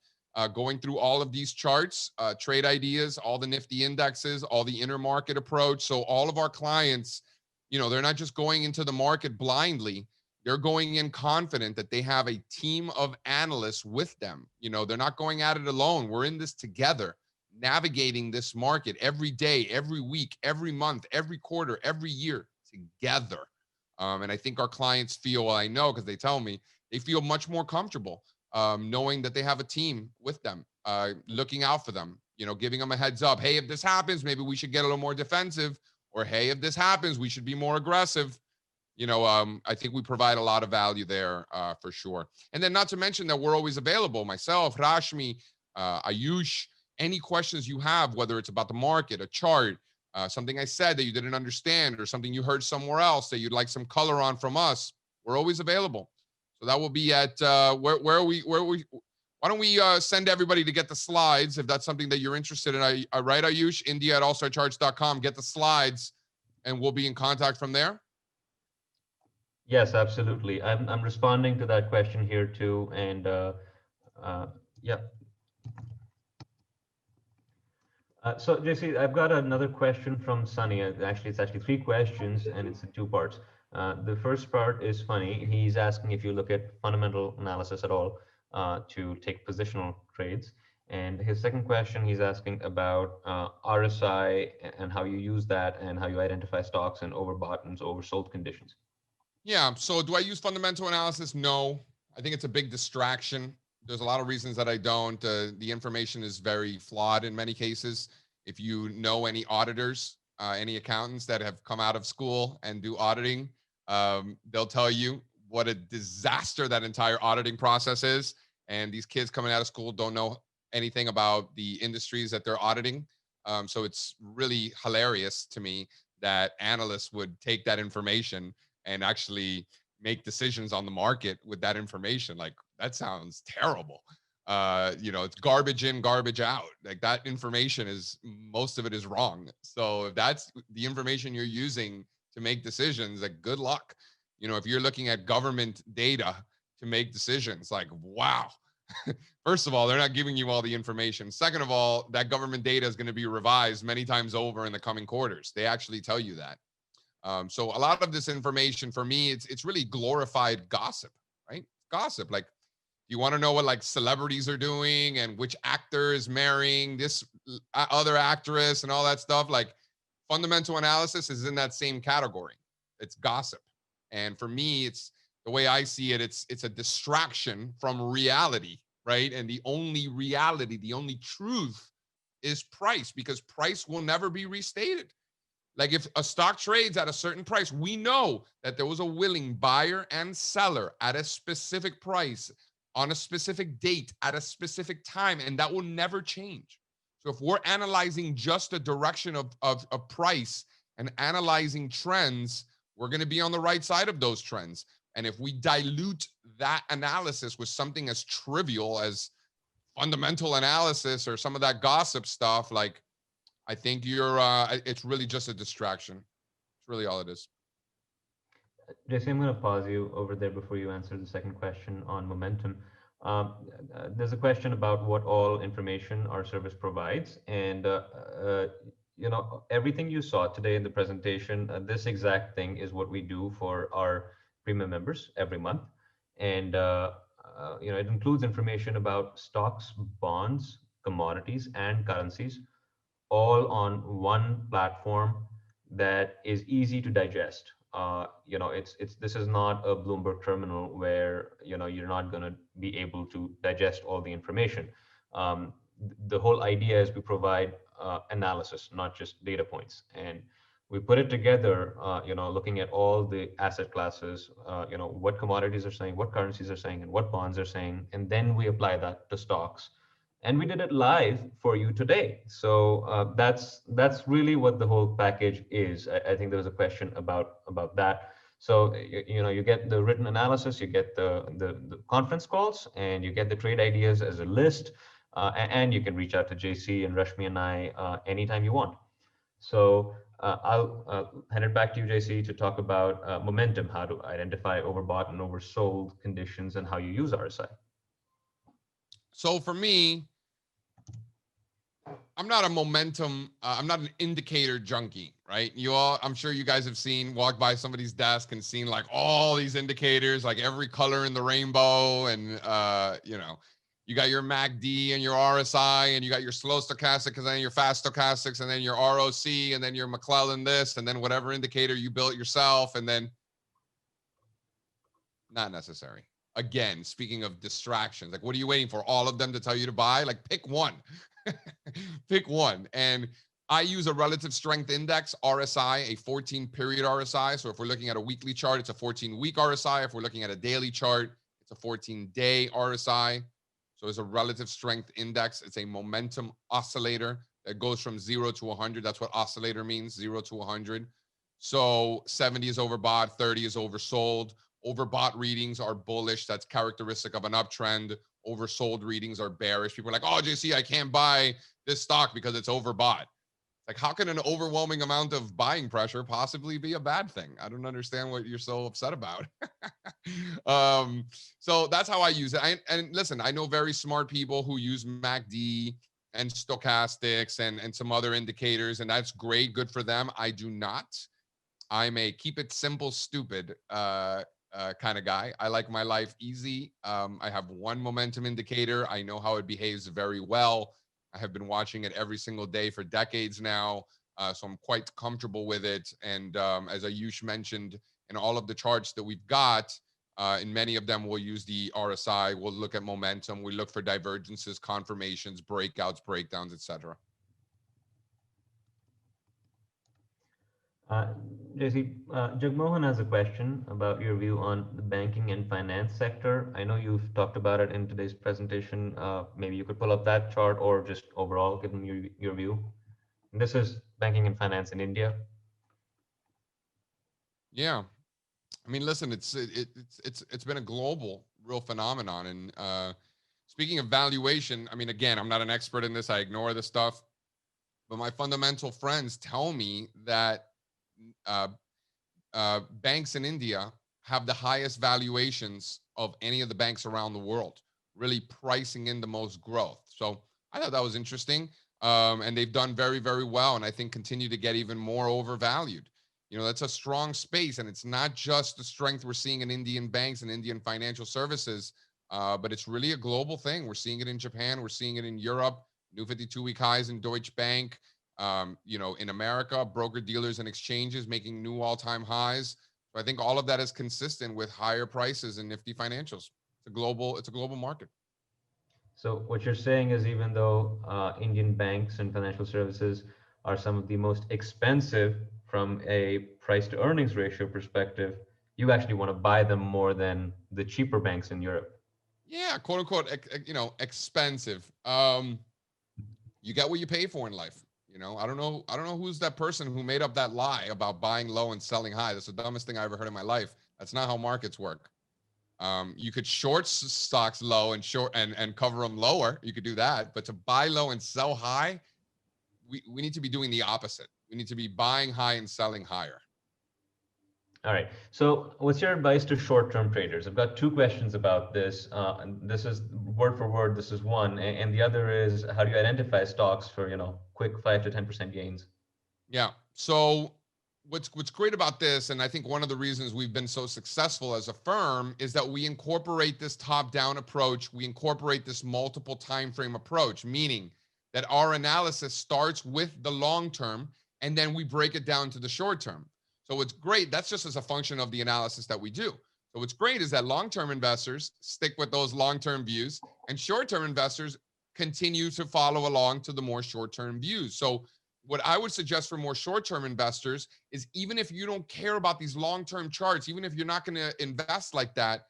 going through all of these charts, trade ideas, all the nifty indexes, all the intermarket approach. So all of our clients, they're not just going into the market blindly. They're going in confident that they have a team of analysts with them. They're not going at it alone. We're in this together, navigating this market every day, every week, every month, every quarter, every year together. And I think our clients feel, well, I know because they tell me, they feel much more comfortable knowing that they have a team with them, looking out for them, giving them a heads up. Hey, if this happens, maybe we should get a little more defensive. Or, hey, if this happens, we should be more aggressive. I think we provide a lot of value there for sure. And then not to mention that we're always available. Myself, Rashmi, Ayush, any questions you have, whether it's about the market, a chart, something I said that you didn't understand, or something you heard somewhere else that you'd like some color on from us, we're always available. So that will be at where we why don't we send everybody to get the slides if that's something that you're interested in? I write Ayush, India at allstarcharts.com, get the slides, and we'll be in contact from there. Yes, absolutely. I'm responding to that question here too, and uh, yeah. So JC, I've got another question from Sunny. Actually, it's actually three questions, and it's in two parts. The first part is funny. He's asking if you look at fundamental analysis at all to take positional trades. And his second question, he's asking about RSI and how you use that and how you identify stocks and overbought and oversold conditions. Yeah. So do I use fundamental analysis? No. I think it's a big distraction. There's a lot of reasons that I don't. The information is very flawed in many cases. If you know any auditors, any accountants that have come out of school and do auditing, they'll tell you what a disaster that entire auditing process is. And these kids coming out of school don't know anything about the industries that they're auditing. So it's really hilarious to me that analysts would take that information and actually make decisions on the market with that information. Like, that sounds terrible. It's garbage in, garbage out. Like, that information is, most of it is wrong. So if that's the information you're using to make decisions, like, good luck. If you're looking at government data to make decisions, like, wow. First of all, they're not giving you all the information. Second of all, that government data is going to be revised many times over in the coming quarters. They actually tell you that. So a lot of this information for me, it's really glorified gossip, right? Gossip. Like, you want to know what like celebrities are doing and which actor is marrying this other actress and all that stuff. Like, fundamental analysis is in that same category. It's gossip. And for me, it's the way I see it, it's a distraction from reality, right? And the only reality, the only truth is price, because price will never be restated. Like, if a stock trades at a certain price, we know that there was a willing buyer and seller at a specific price on a specific date at a specific time, and that will never change. So if we're analyzing just the direction of price and analyzing trends, we're going to be on the right side of those trends. And if we dilute that analysis with something as trivial as fundamental analysis or some of that gossip stuff, like, I think it's really just a distraction. It's really all it is. JC, I'm going to pause you over there before you answer the second question on momentum. Um, there's a question about what all information our service provides, and everything you saw today in the presentation, this exact thing is what we do for our premium members every month, and it includes information about stocks, bonds, commodities, and currencies, all on one platform that is easy to digest. It's this is not a Bloomberg terminal where you're not going to be able to digest all the information. The whole idea is we provide analysis, not just data points, and we put it together. Looking at all the asset classes, what commodities are saying, what currencies are saying, and what bonds are saying, and then we apply that to stocks, and we did it live for you today. So that's really what the whole package is. I think there was a question about that. So you get the written analysis, you get the conference calls, and you get the trade ideas as a list, and you can reach out to JC and Rashmi and I anytime you want. So I'll hand it back to you, JC, to talk about momentum, how to identify overbought and oversold conditions, and how you use RSI. So for me, I'm not a momentum, I'm not an indicator junkie, right? I'm sure you guys have walked by somebody's desk and seen like all these indicators, like every color in the rainbow. And, you got your MACD and your RSI, and you got your slow stochastic, and then your fast stochastics, and then your ROC, and then your McClellan this, and then whatever indicator you built yourself. And then, not necessary. Again, speaking of distractions, like, what are you waiting for? All of them to tell you to buy? Like, pick one. Pick one. And I use a relative strength index, RSI, a 14 period RSI. So if we're looking at a weekly chart, it's a 14-week RSI. If we're looking at a daily chart, it's a 14-day RSI. So it's a relative strength index. It's a momentum oscillator that goes from 0 to 100. That's what oscillator means, 0 to 100. So 70 is overbought, 30 is oversold. Overbought readings are bullish. That's characteristic of an uptrend. Oversold readings are bearish. People are like, oh, JC, I can't buy this stock because it's overbought. Like, how can an overwhelming amount of buying pressure possibly be a bad thing? I don't understand what you're so upset about. um, so that's how I use it. And listen, I know very smart people who use MACD and stochastics and some other indicators, and that's great, good for them. I do not. I'm a keep it simple, stupid kind of guy. I like my life easy. I have one momentum indicator. I know how it behaves very well. I have been watching it every single day for decades now. So I'm quite comfortable with it. And as Ayush mentioned, in all of the charts that we've got, in many of them, we'll use the RSI. We'll look at momentum. We look for divergences, confirmations, breakouts, breakdowns, etc. Uh, JC, Jagmohan has a question about your view on the banking and finance sector. I know you've talked about it in today's presentation. Maybe you could pull up that chart or just overall give them your view. This is banking and finance in India. Yeah. I mean, listen, it's been a global real phenomenon. And speaking of valuation, I mean, again, I'm not an expert in this. I ignore this stuff, but my fundamental friends tell me that uh, banks in India have the highest valuations of any of the banks around the world, really pricing in the most growth. So I thought that was interesting. And they've done very, very well. And I think continue to get even more overvalued. You know, that's a strong space. And it's not just the strength we're seeing in Indian banks and Indian financial services, but it's really a global thing. We're seeing it in Japan. We're seeing it in Europe, new 52-week highs in Deutsche Bank. You know, in America, broker dealers and exchanges making new all-time highs. So I think all of that is consistent with higher prices in nifty financials. It's a global market. So what you're saying is even though Indian banks and financial services are some of the most expensive from a price to earnings ratio perspective, you actually want to buy them more than the cheaper banks in Europe. Yeah, quote unquote, you know, expensive. You get what you pay for in life. You know, I don't know who's that person who made up that lie about buying low and selling high. That's the dumbest thing I ever heard in my life. That's not how markets work. You could short stocks low and short and cover them lower. You could do that, but to buy low and sell high, we need to be doing the opposite. We need to be buying high and selling higher. All right. So, what's your advice to short-term traders? I've got two questions about this. And this is word for word. This is one, and the other is how do you identify stocks for quick 5 to 10% gains? Yeah. So what's great about this, and I think one of the reasons we've been so successful as a firm is that we incorporate this top-down approach. We incorporate this multiple time frame approach, meaning that our analysis starts with the long term and then we break it down to the short term. So it's great. That's just as a function of the analysis that we do. So what's great is that long-term investors stick with those long-term views and short-term investors continue to follow along to the more short-term views. So what I would suggest for more short-term investors is even if you don't care about these long-term charts, even if you're not going to invest like that,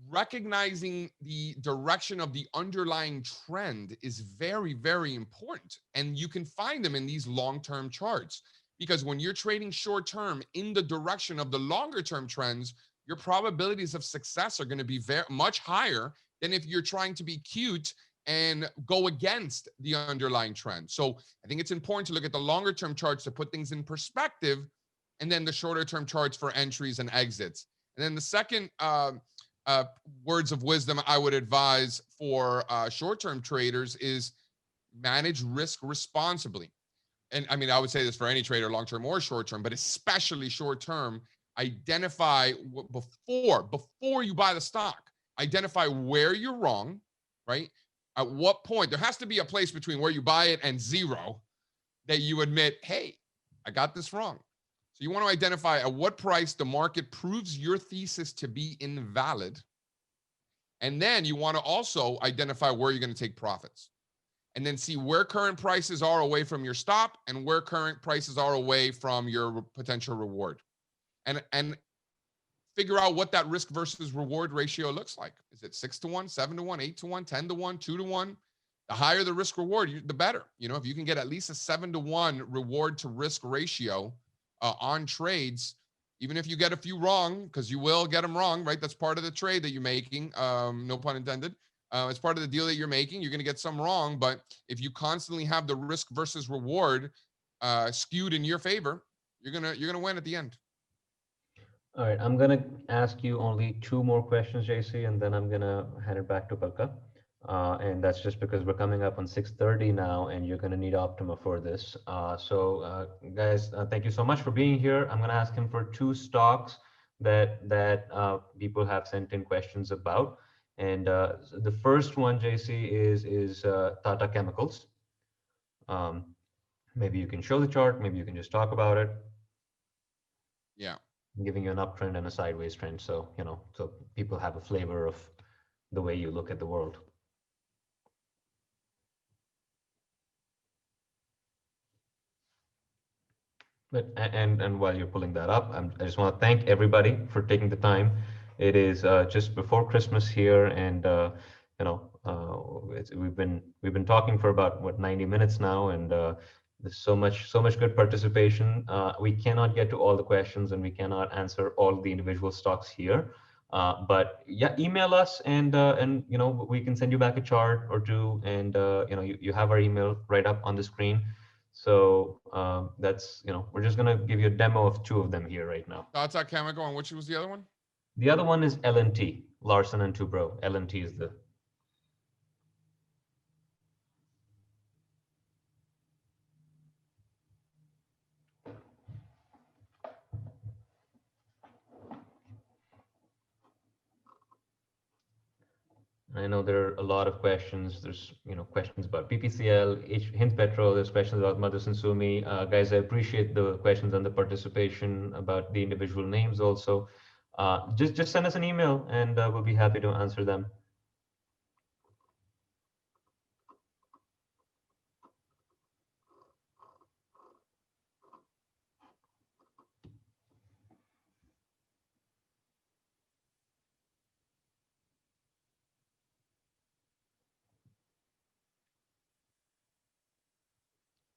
recognizing the direction of the underlying trend is very, very important. And you can find them in these long-term charts because when you're trading short-term in the direction of the longer-term trends, your probabilities of success are going to be very much higher than if you're trying to be cute and go against the underlying trend. So I think it's important to look at the longer term charts to put things in perspective, and then the shorter term charts for entries and exits. And then the second uh, words of wisdom I would advise for short term traders is manage risk responsibly. And I mean, I would say this for any trader, long term or short term, but especially short term. Identify before you buy the stock. Identify where you're wrong, right? At what point there has to be a place between where you buy it and zero that you admit, hey, I got this wrong. So you want to identify at what price the market proves your thesis to be invalid. And then you want to also identify where you're going to take profits. and then see where current prices are away from your stop and where current prices are away from your potential reward. And figure out what that risk versus reward ratio looks like. Is it 6-1, 7-1, 8-1, 10-1, 2-1? The higher the risk reward, the better. You know, if you can get at least a 7-1 reward to risk ratio on trades, even if you get a few wrong, because you will get them wrong, right? That's part of the trade that you're making. No pun intended. It's part of the deal that you're making. You're going to get some wrong, but if you constantly have the risk versus reward skewed in your favor, you're gonna win at the end. All right, I'm gonna ask you only two more questions, JC, and then I'm gonna hand it back to Palka. And that's just because we're coming up on 6:30 now, and you're gonna need Optima for this. Guys, thank you so much for being here. I'm gonna ask him for two stocks that people have sent in questions about, and the first one, JC, is Tata Chemicals. Um, Maybe you can show the chart. Maybe you can just talk about it. Yeah. Giving you an uptrend and a sideways trend, so so people have a flavor of the way you look at the world. But and while you're pulling that up, I just want to thank everybody for taking the time. It is just before Christmas here, and we've been talking for about 90 minutes now, and there's so much good participation. We cannot get to all the questions, and we cannot answer all the individual stocks here. But yeah, email us, and we can send you back a chart or two, and you have our email right up on the screen. So that's, we're just going to give you a demo of two of them here right now. Tata Chemical, and which was the other one? The other one is L&T, Larson and Toubro. L&T is the. I know there are a lot of questions. There's, questions about PPCL, Hint Petrol. There's questions about Madhusan Sumi. Guys, I appreciate the questions and the participation about the individual names also. Just send us an email, and we'll be happy to answer them.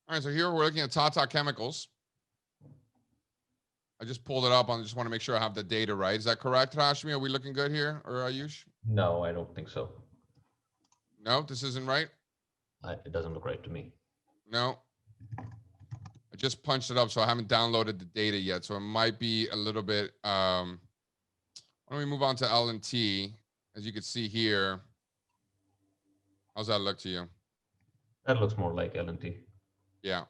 All right, so here we're looking at Tata Chemicals. I just pulled it up. I just want to make sure I have the data right. Is that correct, Rashmi? Are we looking good here, or Ayush? No, I don't think so. No, this isn't right? It doesn't look right to me. No. I just punched it up, so I haven't downloaded the data yet. So it might be a little bit. Why don't we move on to L&T? As you can see here. How's that look to you? That looks more like L&T. Yeah.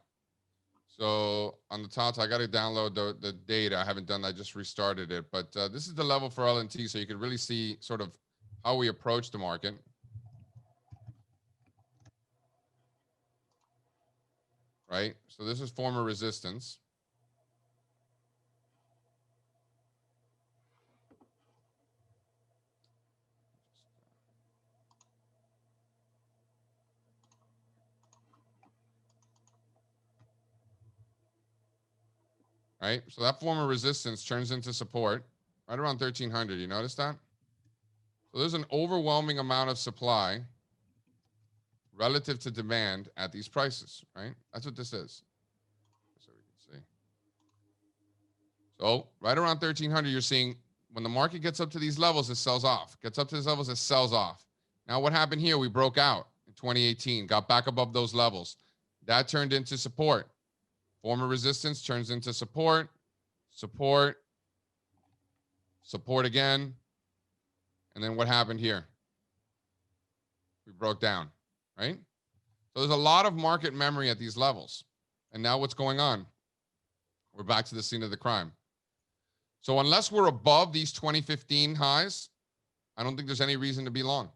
So on the top, I got to download the data. I haven't done that. I just restarted it. But this is the level for L&T, so you can really see sort of how we approach the market. Right? So this is former resistance. Right? So that former resistance turns into support right around 1300. You notice that? So there's an overwhelming amount of supply relative to demand at these prices, right? That's what this is. So we can see. So right around 1300, you're seeing when the market gets up to these levels, it sells off. Gets up to these levels, it sells off. Now what happened here? We broke out in 2018, got back above those levels. That turned into support. Former resistance turns into support, support, support again. And then what happened here? We broke down, right? So there's a lot of market memory at these levels. And now what's going on? We're back to the scene of the crime. So unless we're above these 2015 highs, I don't think there's any reason to be long.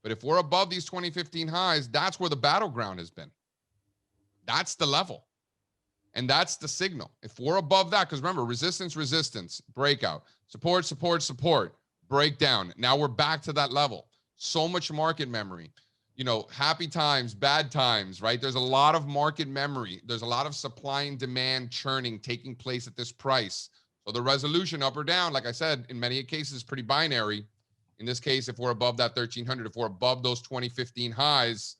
But if we're above these 2015 highs, that's where the battleground has been. That's the level. And that's the signal. If we're above that, because remember, resistance, resistance, breakout, support, support, support, breakdown. Now we're back to that level. So much market memory. happy times, bad times, right? There's a lot of market memory. There's a lot of supply and demand churning taking place at this price. So the resolution up or down, like I said, in many cases is pretty binary. In this case, if we're above that 1300, if we're above those 2015 highs,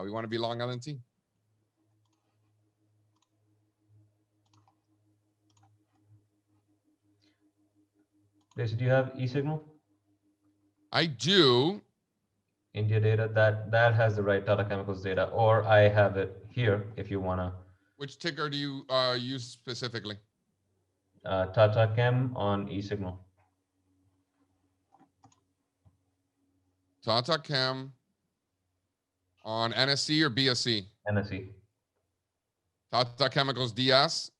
we want to be long LNT. Jason, do you have e-signal? I do. India data, that has the right Tata Chemicals data, or I have it here if you wanna. Which ticker do you use specifically? Tata Chem on e-signal. Tata Chem on NSC or BSC? NSE. Tata Chemicals DS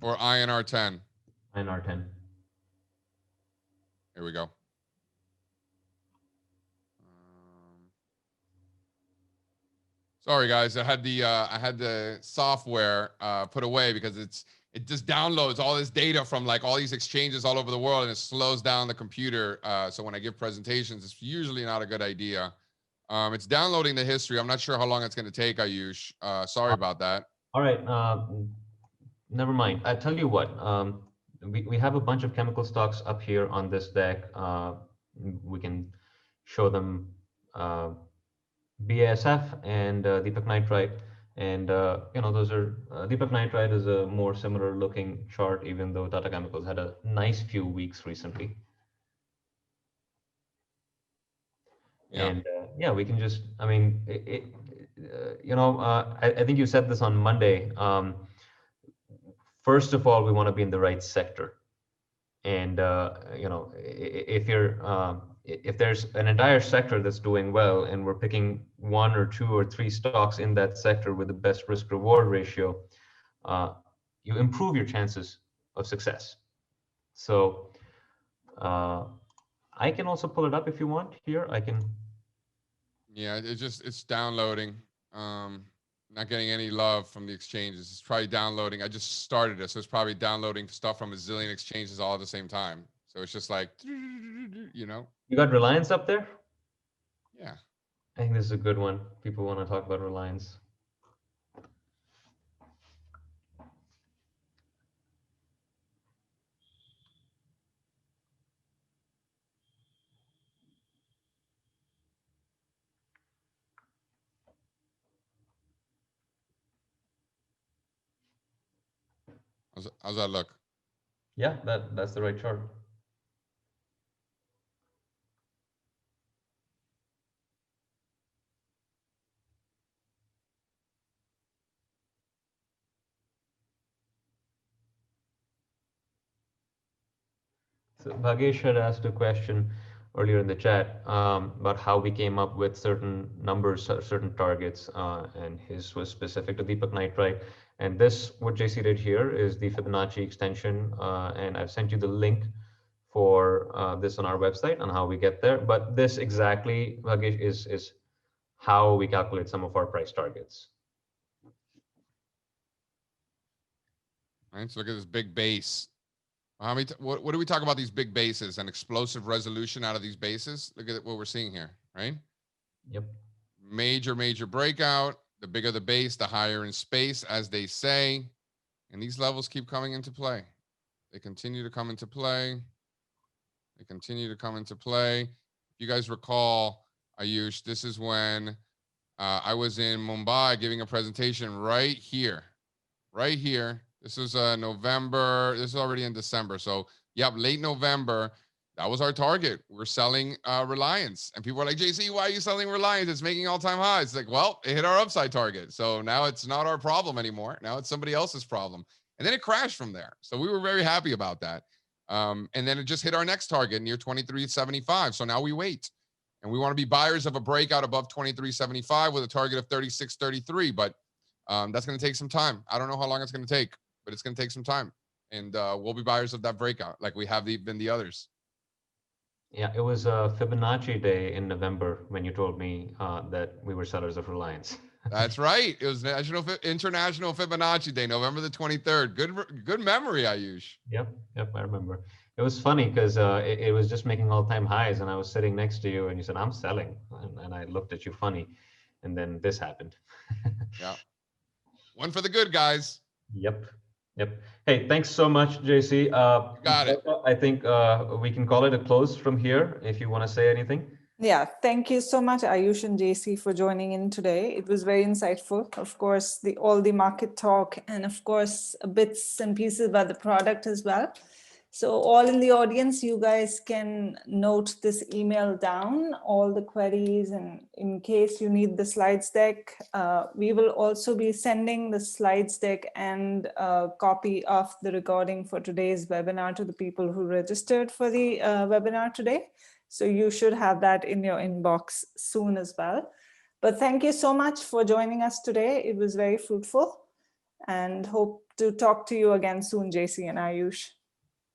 or INR 10? INR 10. Here we go. Sorry guys, I had the software put away because it just downloads all this data from like all these exchanges all over the world, and it slows down the computer. So when I give presentations, it's usually not a good idea. It's downloading the history. I'm not sure how long it's going to take, Ayush. Sorry about that. All right, never mind. I tell you what, we have a bunch of chemical stocks up here on this deck. We can show them BASF and Deepak Nitrite. And those are Deepak Nitrite is a more similar looking chart, even though Tata Chemicals had a nice few weeks recently. Yeah. And yeah, we can just, I mean, I think you said this on Monday. First of all, we want to be in the right sector. And if there's an entire sector that's doing well, and we're picking 1 or 2 or 3 stocks in that sector with the best risk reward ratio, you improve your chances of success. So I can also pull it up if you want. Here I can. Yeah, it's downloading. Not getting any love from the exchanges. It's probably downloading. I just started it, so it's probably downloading stuff from a zillion exchanges all at the same time. So it's just like, You got Reliance up there? Yeah. I think this is a good one. People want to talk about Reliance. How's that look? Yeah, that's the right chart. So Bhagesh had asked a question earlier in the chat about how we came up with certain numbers, certain targets, and his was specific to Deepak Nitrite. And this, what JC did here, is the Fibonacci extension, and I've sent you the link for this on our website on how we get there. But this exactly, Bhagesh, is how we calculate some of our price targets. All right, so look at this big base. How many? What do we talk about these big bases and explosive resolution out of these bases? Look at what we're seeing here, right? Yep. Major breakout. The bigger the base, the higher in space, as they say. And these levels keep coming into play. They continue to come into play. They continue to come into play. If you guys recall, Ayush, this is when I was in Mumbai giving a presentation right here. Right here. This is November. This is already in December. So, yep, late November. That was our target. We're selling Reliance. And people are like, JC, why are you selling Reliance? It's making all-time highs. It's like, well, it hit our upside target. So now it's not our problem anymore. Now it's somebody else's problem. And then it crashed from there. So we were very happy about that. And then it just hit our next target near 23.75. So now we wait. And we want to be buyers of a breakout above 23.75 with a target of 36.33. But that's going to take some time. I don't know how long it's going to take, but it's going to take some time. And we'll be buyers of that breakout like we have been the others. Yeah, it was a Fibonacci day in November when you told me that we were sellers of Reliance. That's right. It was International Fibonacci Day, November the 23rd. Good memory, Ayush. Yep, I remember. It was funny because it was just making all-time highs, and I was sitting next to you, and you said, "I'm selling," and I looked at you funny, and then this happened. Yeah. One for the good, guys. Yep. Yep. Hey, thanks so much, JC. You got it. I think we can call it a close from here if you want to say anything. Yeah, thank you so much, Ayush and JC, for joining in today. It was very insightful. Of course, all the market talk, and of course, bits and pieces about the product as well. So all in the audience, you guys can note this email down, all the queries, and in case you need the slides deck, we will also be sending the slides deck and a copy of the recording for today's webinar to the people who registered for the webinar today. So you should have that in your inbox soon as well. But thank you so much for joining us today. It was very fruitful, and hope to talk to you again soon, JC and Ayush.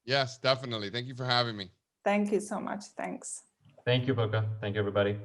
Yes, definitely. Thank you for having me. Thank you so much. Thanks. Thank you, Boka. Thank you, everybody.